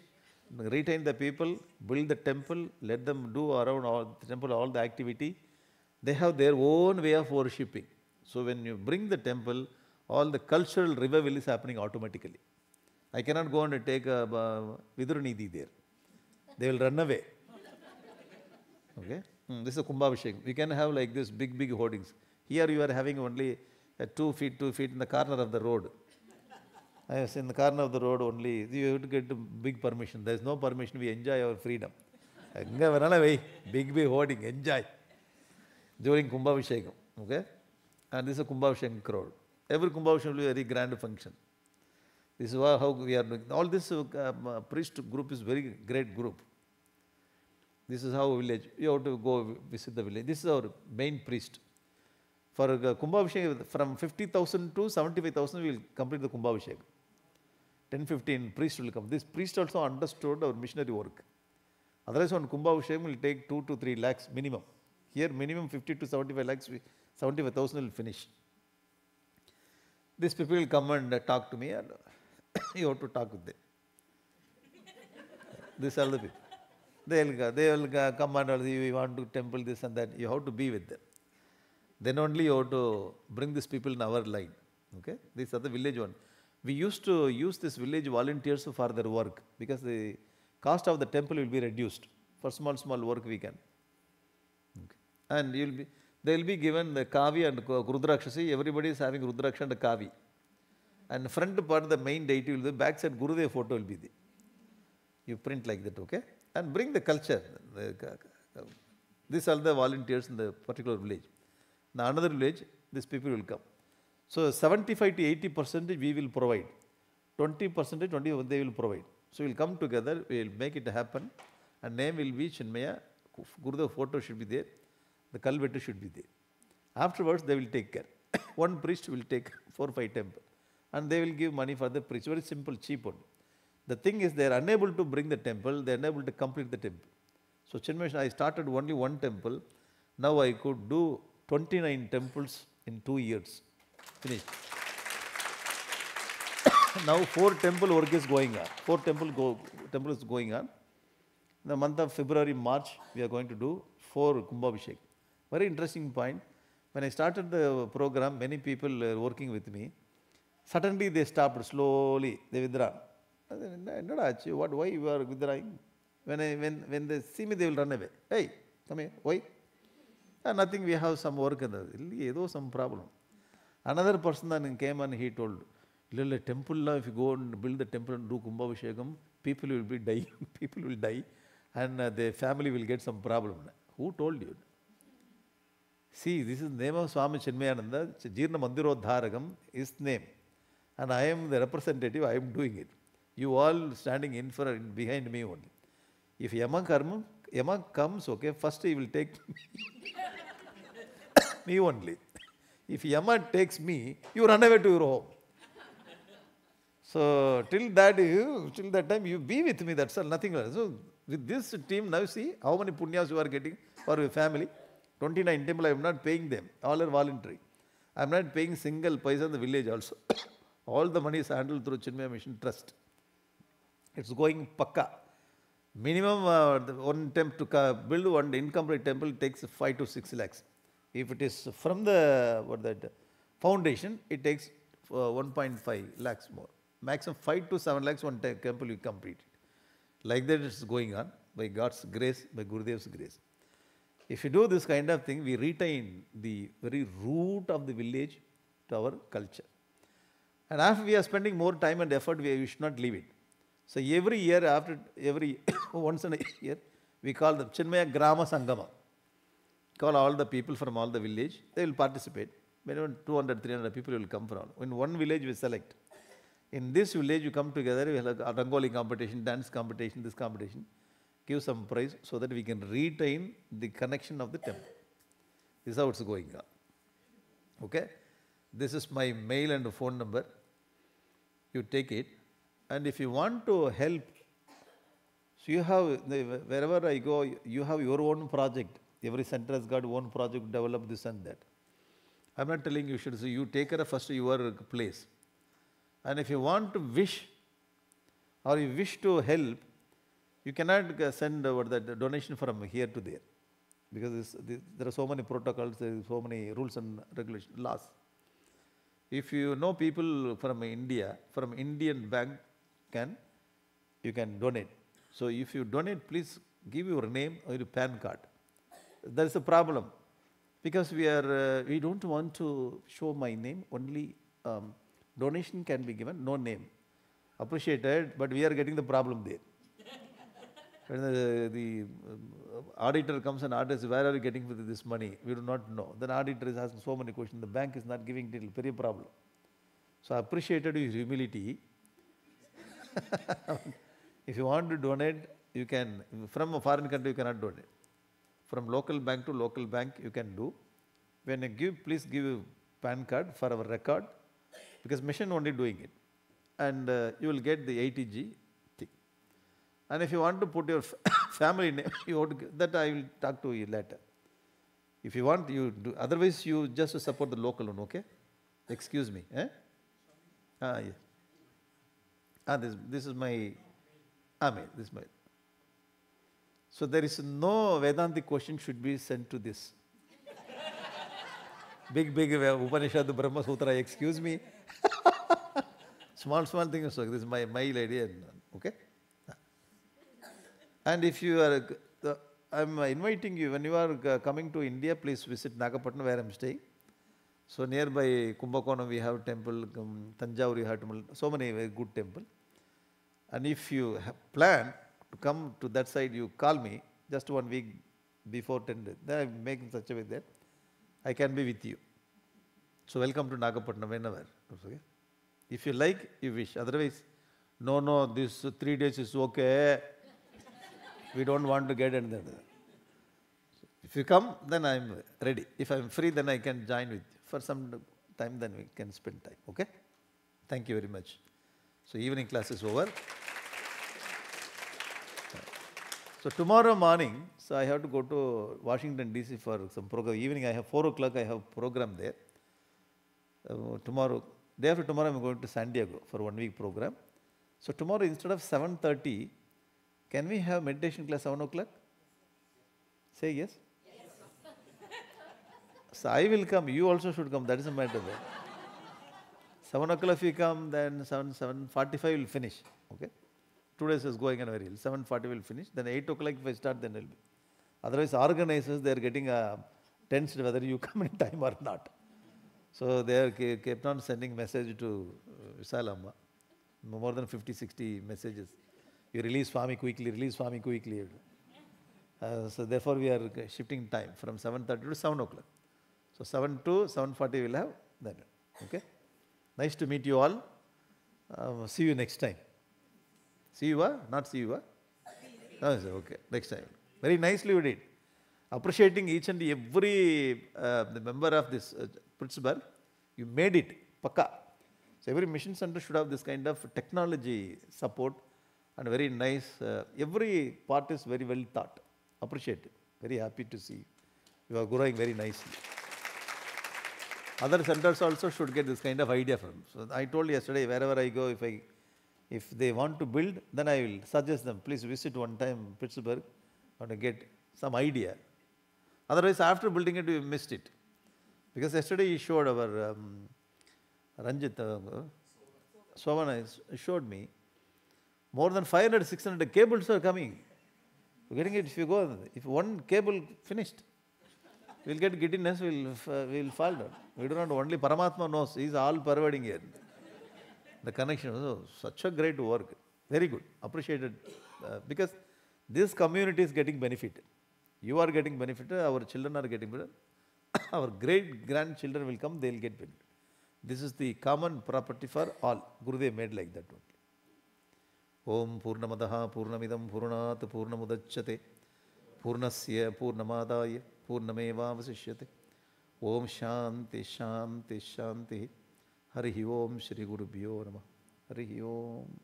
retain the people, build the temple, let them do around all the temple all the activity. They have their own way of worshipping. So when you bring the temple, all the cultural revival is happening automatically. I cannot go and take a Vidura Neeti there. They will run away. Okay? This is a Kumbhabhishekam. We can have like this big hoardings. Here you are having only 2 feet in the corner of the road. I was in the corner of the road only. You have to get big permission. There is no permission. We enjoy our freedom. Big hoarding. Enjoy. During Kumbhabhishekam. Okay? And this is a Kumbhabhishekam crowd. Every Kumbhabhishekam will be a very grand function. This is how we are doing. All this priest group is very great group. This is how village. You have to go visit the village. This is our main priest. For Kumbhabhishekam, from 50,000 to 75,000 we will complete the Kumbhabhishekam. 10-15 priests will come. This priest also understood our missionary work. Otherwise, on Kumbhabhishekam will take 2 to 3 lakhs minimum. Here, minimum 50 to 75 lakhs, 75,000 will finish. These people will come and talk to me, and you have to talk with them. These are the people. They will come and we want to temple this and that. You have to be with them. Then only you have to bring these people in our line. Okay? These are the village one. We used to use this village volunteers for their work because the cost of the temple will be reduced. For small work we can. Okay. And they will be given the Kavi and Rudraksha. See, everybody is having Rudraksha and Kavi. And front part of the main deity will be, back side Gurudev photo will be there. You print like that, okay? And bring the culture. These are the volunteers in the particular village. In another village, these people will come. So 75 to 80% we will provide. 20% they will provide. So we will come together, we will make it happen. And name will be Chinmaya. Gurudev photo should be there. The Kalvetu should be there. Afterwards, they will take care. One priest will take 4 or 5 temples. And they will give money for the priest. Very simple, cheap one. The thing is, they are unable to bring the temple. They are unable to complete the temple. So Chinmaya, I started only 1 temple. Now I could do 29 temples in 2 years. Finished. Now 4 temple work is going on. 4 temple is going on. In the month of February, March, we are going to do 4 Kumbhabhishek. Very interesting point. When I started the program, many people were working with me. Suddenly they stopped slowly. They withdraw. Why you are withdrawing? When they see me, they will run away. Hey, come here. Why? Nothing. We have some work. Some problem. Another person then came and he told, temple, if you go and build the temple and do Kumbhabhishekam, people will be dying. People will die and their family will get some problem. Who told you? See, this is the name of Swami Chinmayananda. Jnana Mandirodharagam is name. And I am the representative, I am doing it. You all standing in front, behind me only. If Yama comes, okay, first he will take me only. If Yama takes me, you run away to your home. So till that time you be with me, that's all, nothing else. So with this team now see how many punyas you are getting for your family. 29 temple I am not paying them, all are voluntary. I am not paying single paisa in the village also. All the money is handled through Chinmaya Mission Trust. It's going pakka. Minimum one temple to build one incomplete temple takes 5 to 6 lakhs. If it is from the foundation, it takes 1.5 lakhs more. Maximum 5 to 7 lakhs one temple you complete. Like that it's going on by God's grace, by Gurudev's grace. If you do this kind of thing, we retain the very root of the village to our culture. And after we are spending more time and effort, we should not leave it. So every year, once in a year, we call the Chinmaya Grama Sangama. Call all the people from all the village, they will participate. minimum 200, 300 people will come from. In one village we select. In this village you come together, we have a Rangoli competition, dance competition, this competition. Give some prize so that we can retain the connection of the temple. This is how it's going on. Okay? This is my mail and phone number. You take it. And if you want to help, so you have, wherever I go, you have your own project. Every center has got one project, develop this and that. I'm not telling you should, so you take care of first your place. And if you want to wish, or you wish to help, you cannot send the donation from here to there. Because there are so many protocols, there are so many rules and regulations, laws. If you know people from India, from Indian bank, you can donate. So if you donate, please give your name or your PAN card. There is a problem. Because we don't want to show my name, only donation can be given, no name. Appreciated, but we are getting the problem there. When the auditor comes and asks, where are you getting this money? We do not know. Then auditor is asking so many questions. The bank is not giving detail. Very problem. So I appreciated your humility. If you want to donate, you can. From a foreign country, you cannot donate. From local bank to local bank, you can do. When you give, please give PAN card for our record, because mission only doing it. And you will get the 80G thing. And if you want to put your family name, that I will talk to you later. If you want, you do. Otherwise, you just support the local one, okay? Excuse me. Eh? Yeah. This is my, this is my. So there is no Vedantic question should be sent to this. Big Upanishad, Brahma Sutra, excuse me. Small things, so this is my idea, okay? And if you are, I'm inviting you, when you are coming to India, please visit Nagapattinam where I'm staying. So nearby Kumbakonam we have temple, Tanjavur we have temple, so many very good temple. And if you plan to come to that side, you call me just 1 week before 10 days. Then I make in such a way that I can be with you. So welcome to Nagapattinam whenever. Okay? If you like, you wish. Otherwise, no, this 3 days is okay. We don't want to get anything. If you come, then I'm ready. If I'm free, then I can join with you. For some time, then we can spend time. Okay? Thank you very much. So evening class is over. So tomorrow morning, so I have to go to Washington DC for some program. Evening I have 4 o'clock, I have program there. Day after tomorrow I'm going to San Diego for 1 week program. So tomorrow instead of 7:30, can we have meditation class 7 o'clock? Say yes. So I will come, you also should come, that is the matter there. 7 o'clock if you come, then 7:45 will finish. Okay? 2 days is going on very well. 7:40 will finish. Then 8 o'clock if I start, then it will be. Otherwise, organizers, they are getting tensed whether you come in time or not. So they are kept on sending message to Visalamma. More than 50, 60 messages. You release Swami quickly, release Swami quickly. So therefore, we are shifting time from 7:30 to 7 o'clock. So 7 to 7:40 we will have then. Okay? Nice to meet you all. See you next time. See you, not see you. No, okay, next time. Very nicely you did. Appreciating each and every the member of this Pittsburgh, you made it, pakka. So every mission center should have this kind of technology support and very nice. Every part is very well thought. Appreciate it. Very happy to see you are growing very nicely. Other centers also should get this kind of idea from. So I told yesterday, wherever I go, if they want to build, then I will suggest them, please visit one time Pittsburgh and to get some idea. Otherwise, after building it, we missed it. Because yesterday he showed our Ranjit, Swami showed me, more than 500, 600 cables are coming. You're getting it, if you go, if one cable finished, we'll get giddiness, we'll fall down. We do not, only Paramatma knows, he is all pervading here. The connection, such a great work, very good, appreciated, because this community is getting benefited. You are getting benefited, our children are getting benefited, our great grandchildren will come, they will get benefit. This is the common property for all. Gurudev made like that only. Om Purnamadaha Purnamidam Purnat Purnamudachyate Purnasya Purnamadaya Purnameva Vasishyate. Om Shanti Shanti Shanti. Harihi Om Shri Gurubhyo Namah. Harihi Om.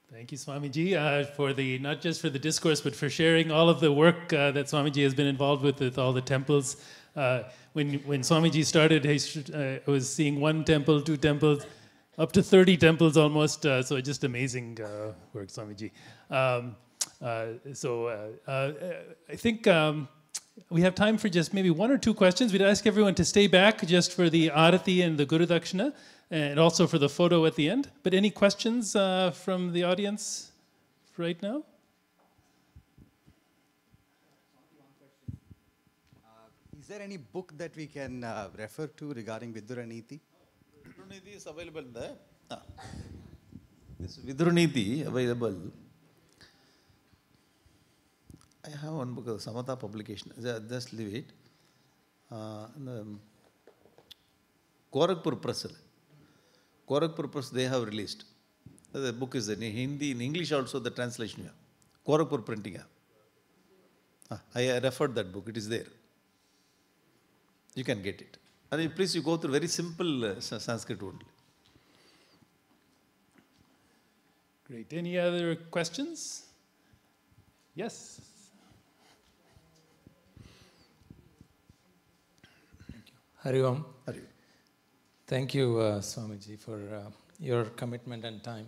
Thank you, Swamiji, for the not just for the discourse, but for sharing all of the work that Swamiji has been involved with all the temples. When Swamiji started, I was seeing 1 temple, 2 temples, up to 30 temples almost. So just amazing work, Swamiji. I think we have time for just maybe 1 or 2 questions. We'd ask everyone to stay back just for the Arati and the Guru Dakshina, and also for the photo at the end. But any questions from the audience right now? Is there any book that we can refer to regarding Vidura Neeti? Vidura Neeti is available there. This Vidura Neeti available. I have one book of Samatha publication. Just leave it. The Gorakhpur Press. Gorakhpur Press, they have released. The book is in Hindi, in English also the translation here. Gorakhpur printing. I referred that book, it is there. You can get it. And please, you go through very simple Sanskrit only. Great. Any other questions? Yes. Hari Om. Hari. Thank you, Swamiji, for your commitment and time.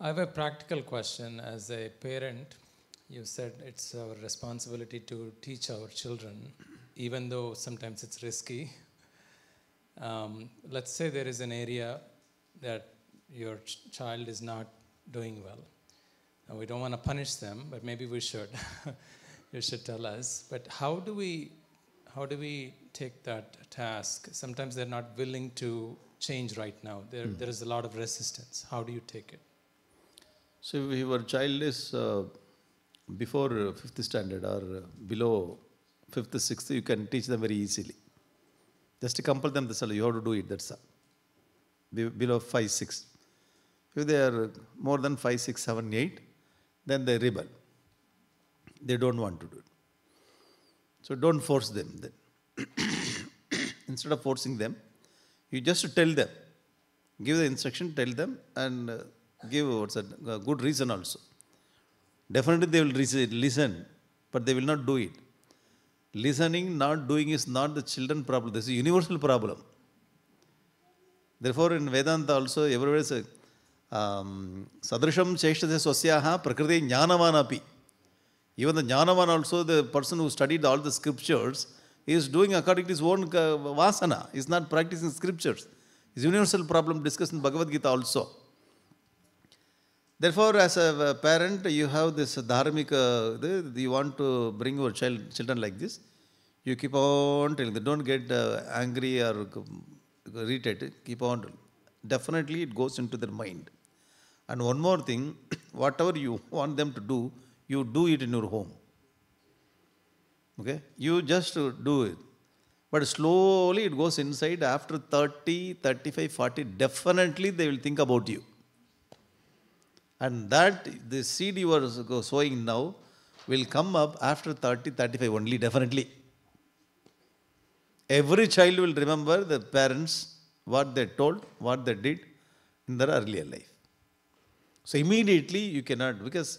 I have a practical question. As a parent, you said it's our responsibility to teach our children, even though sometimes it's risky. Let's say there is an area that your child is not doing well. Now, we don't want to punish them, but maybe we should. You should tell us. But how do we take that task? Sometimes they're not willing to change right now. There is a lot of resistance. How do you take it? So if your child is before 5th standard or below 5th, 6th, you can teach them very easily. Just to compel them, you have to do it, that's all. Below 5, 6. If they are more than 5, 6, 7, 8, then they rebel. They don't want to do it. So don't force them then. Instead of forcing them, you just tell them. Give the instruction, tell them, and give a good reason also. Definitely they will listen, but they will not do it. Listening, not doing is not the children problem. This is a universal problem. Therefore, in Vedanta also, everywhere says, Sadrisham Cheshtate Swasyaha Prakriti Jnanavanapi. Even the Jnanavan also, the person who studied all the scriptures, is doing according to his own vasana. He is not practicing scriptures. It's a universal problem discussed in Bhagavad Gita also. Therefore, as a parent, you have this dharmika, you want to bring your children like this. You keep on telling them. Don't get angry or irritated. Keep on. Definitely, it goes into their mind. And one more thing, whatever you want them to do, you do it in your home. Okay? You just do it. But slowly it goes inside. After 30, 35, 40, definitely they will think about you. And that, the seed you are sowing now, will come up after 30, 35 only, definitely. Every child will remember the parents, what they told, what they did in their earlier life. So immediately you cannot, because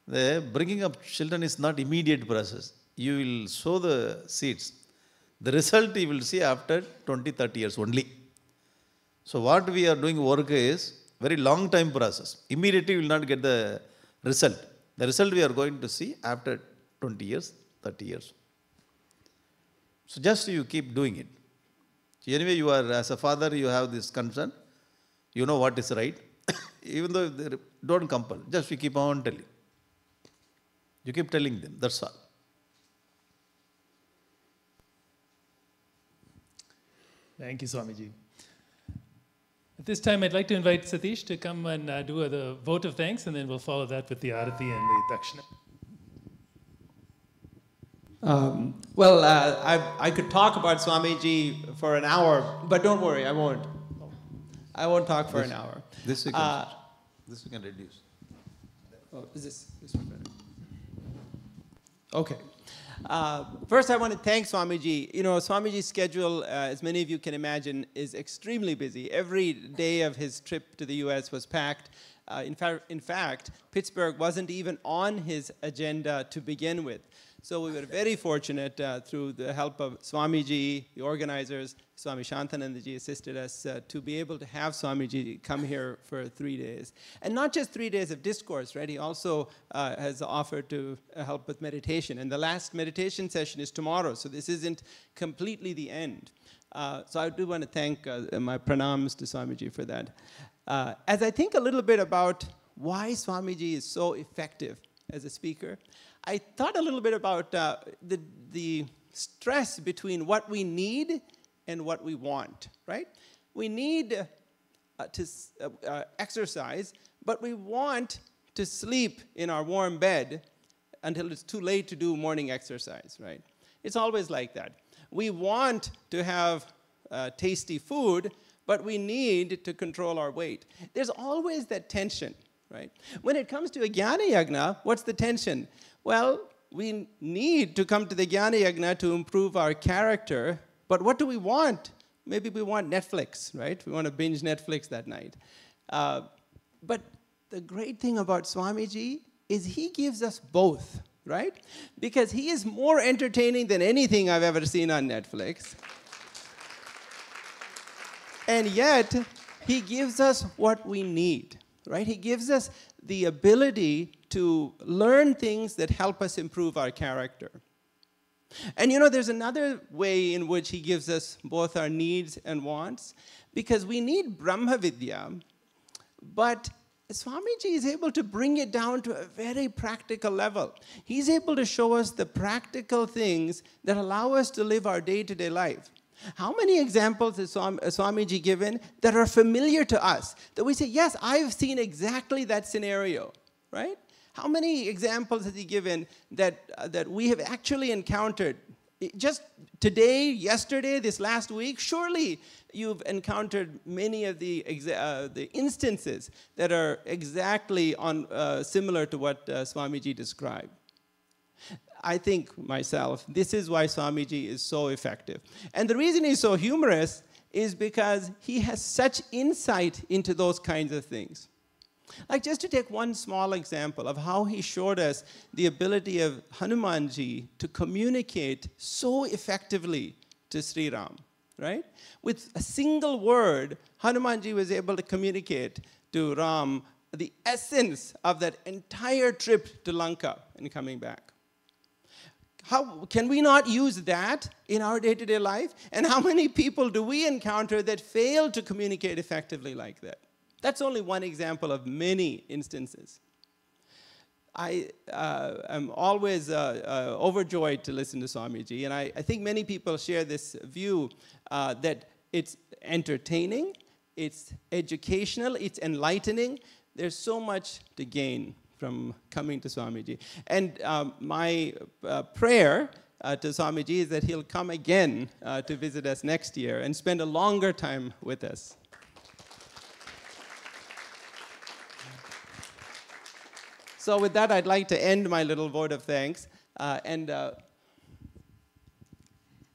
the bringing up children is not immediate process. You will sow the seeds. The result you will see after 20, 30 years only. So what we are doing work is very long time process. Immediately you will not get the result. The result we are going to see after 20 years, 30 years. So just you keep doing it. So anyway, you are, as a father, you have this concern. You know what is right. Even though they don't compel, just you keep on telling. You keep telling them, that's all. Thank you, Swamiji. At this time, I'd like to invite Satish to come and do the vote of thanks, and then we'll follow that with the Arati and the Dakshina. I could talk about Swamiji for an hour, but don't worry, I won't. I won't talk for an hour. This we can reduce. Oh, is this one better? Okay. First, I want to thank Swamiji. You know, Swamiji's schedule, as many of you can imagine, is extremely busy. Every day of his trip to the U.S. was packed. In fact, Pittsburgh wasn't even on his agenda to begin with. So we were very fortunate through the help of Swamiji, the organizers, Swami Shantanandaji assisted us to be able to have Swamiji come here for 3 days. And not just 3 days of discourse, right? He also has offered to help with meditation. And the last meditation session is tomorrow, so this isn't completely the end. So I do want to thank my pranams to Swamiji for that. As I think a little bit about why Swamiji is so effective as a speaker, I thought a little bit about the stress between what we need and what we want, right? We need to exercise, but we want to sleep in our warm bed until it's too late to do morning exercise, right? It's always like that. We want to have tasty food, but we need to control our weight. There's always that tension, right? When it comes to a Jnana Yajna, what's the tension? Well, we need to come to the Jnana Yajna to improve our character, but what do we want? Maybe we want Netflix, right? We want to binge Netflix that night. But the great thing about Swamiji is he gives us both, right? Because he is more entertaining than anything I've ever seen on Netflix. And yet, he gives us what we need, right? He gives us the ability to learn things that help us improve our character. And you know, there's another way in which he gives us both our needs and wants, because we need Brahma Vidya, but Swamiji is able to bring it down to a very practical level. He's able to show us the practical things that allow us to live our day-to-day life. How many examples has Swamiji given that are familiar to us, that we say, yes, I've seen exactly that scenario, right? How many examples has he given that we have actually encountered? Just today, yesterday, this last week, surely you've encountered many of the instances that are exactly similar to what Swamiji described. I think myself, this is why Swamiji is so effective. And the reason he's so humorous is because he has such insight into those kinds of things. Like, just to take one small example of how he showed us the ability of Hanumanji to communicate so effectively to Sri Ram, right? With a single word, Hanumanji was able to communicate to Ram the essence of that entire trip to Lanka and coming back. How can we not use that in our day-to-day life? And how many people do we encounter that fail to communicate effectively like that? That's only one example of many instances. I am always overjoyed to listen to Swamiji, and I think many people share this view that it's entertaining, it's educational, it's enlightening. There's so much to gain from coming to Swamiji. And my prayer to Swamiji is that he'll come again to visit us next year and spend a longer time with us. So with that, I'd like to end my little vote of thanks. Hari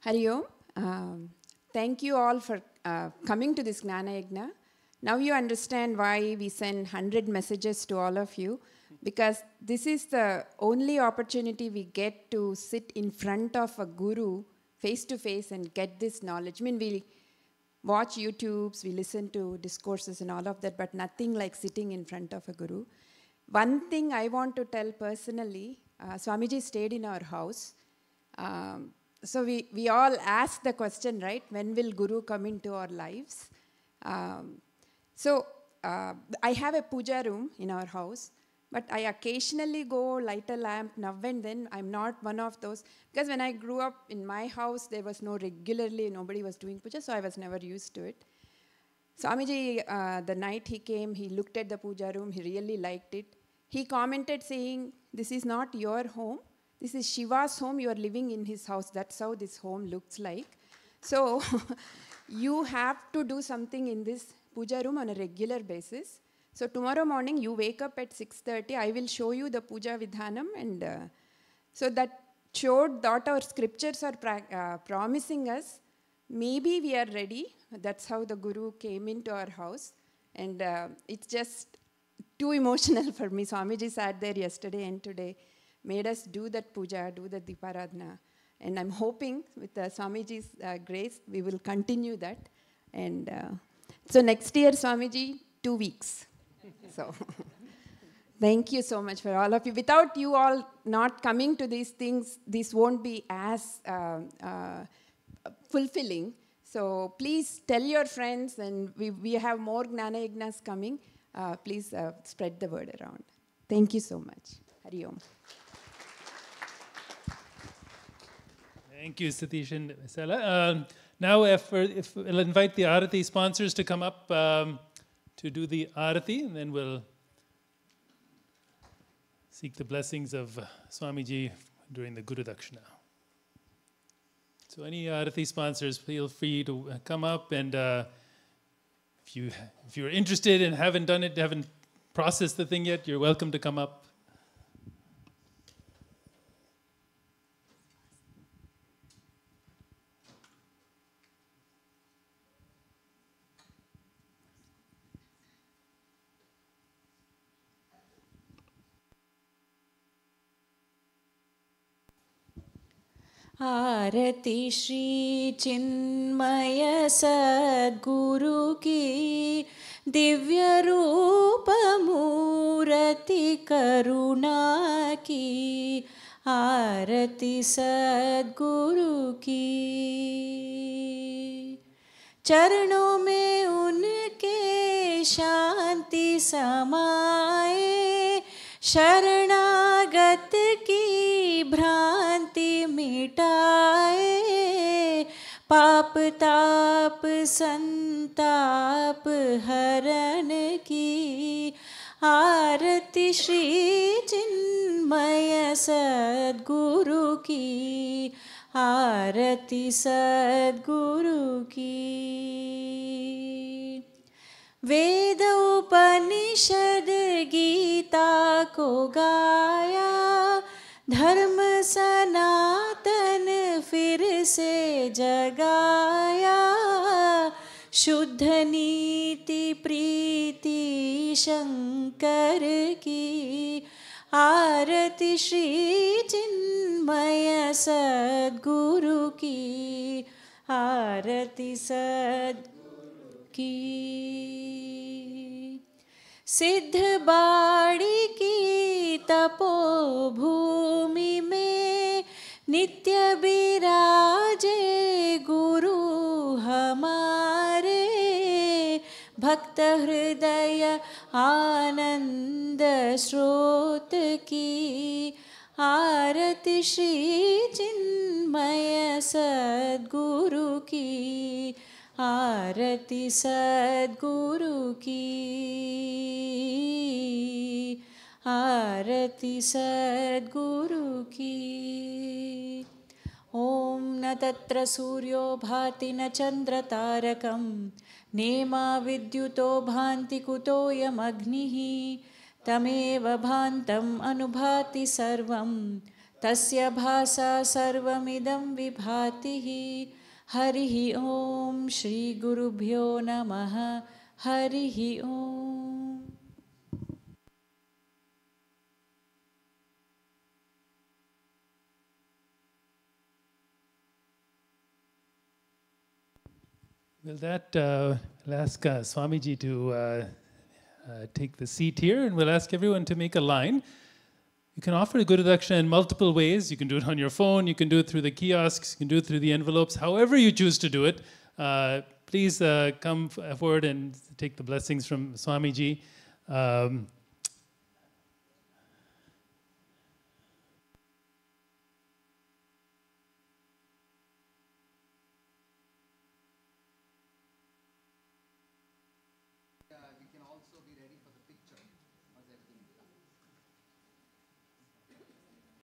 Om. Thank you all for coming to this Jnana Yajna. Now you understand why we send 100 messages to all of you, because this is the only opportunity we get to sit in front of a guru face to face and get this knowledge. I mean, we watch YouTubes, we listen to discourses and all of that, but nothing like sitting in front of a guru. One thing I want to tell personally, Swamiji stayed in our house. So we all ask the question, right? When will Guru come into our lives? So I have a puja room in our house, but I occasionally go light a lamp now and then. I'm not one of those, because when I grew up in my house, there was nobody was doing puja, so I was never used to it. Swamiji, the night he came, he looked at the puja room, he really liked it. He commented saying, this is not your home, This is Shiva's home. You are living in his house. That's how this home looks like. So you have to do something in this puja room on a regular basis. So tomorrow morning you wake up at 6:30. I will show you the puja vidhanam, and so that showed that our scriptures are promising us. Maybe we are ready. That's how the Guru came into our house, and it's just too emotional for me. Swamiji sat there yesterday and today, made us do that puja, do the Deeparadhana. And I'm hoping with Swamiji's grace, we will continue that. And so next year, Swamiji, 2 weeks. So thank you so much for all of you. Without you all not coming to these things, this won't be as fulfilling. So please tell your friends, and we have more Jnana Yajnas coming. Please spread the word around. Thank you so much. Hari Om. Thank you, Satish and Sela. Now, if we'll invite the Arati sponsors to come up to do the Arati, and then we'll seek the blessings of Swamiji during the Guru Dakshina. So any Arati sponsors, feel free to come up, and if you're interested and haven't done it, haven't processed the thing yet, you're welcome to come up. आरती श्री चिन्मय सद्गुरु की दिव्य रूप मूर्ति करुणा की आरती सद्गुरु की चरणों में उनके शांति समाए शरणागत की भ्रांति मिटाए पाप ताप संताप हरण की आरती श्री चिन्मय सद्गुरु की आरती सद्गुरु की वेद उपनिषद गीता को गाया धर्म सनातन फिर से जगाया शुद्ध नीति प्रीति शंकर की आरती श्री चिन्मय सद्गुरु की आरती सद्गुरु की सिद्ध बाड़ी की तपोभूमि में नित्य विराजे गुरु हमारे भक्त हृदय आनंद स्रोत की आरती श्री चिन्मय सद्गुरु की आरती सद्गुरु की आरती सद्गुरु की ओम न तत्र सूर्यो भाति न चंद्र तारकं नेमा विद्युतो भान्ति कुतोऽयमग्निः तमेव भान्तम् अनुभाति सर्वं तस्य भासा सर्वमिदं विभाति हरिः ओम श्री गुरुभ्यो नमः हरिः ओम With that, I'll ask Swamiji to take the seat here, and we'll ask everyone to make a line. You can offer a Guru Dakshina in multiple ways. You can do it on your phone, you can do it through the kiosks, you can do it through the envelopes, however you choose to do it. Please come forward and take the blessings from Swamiji.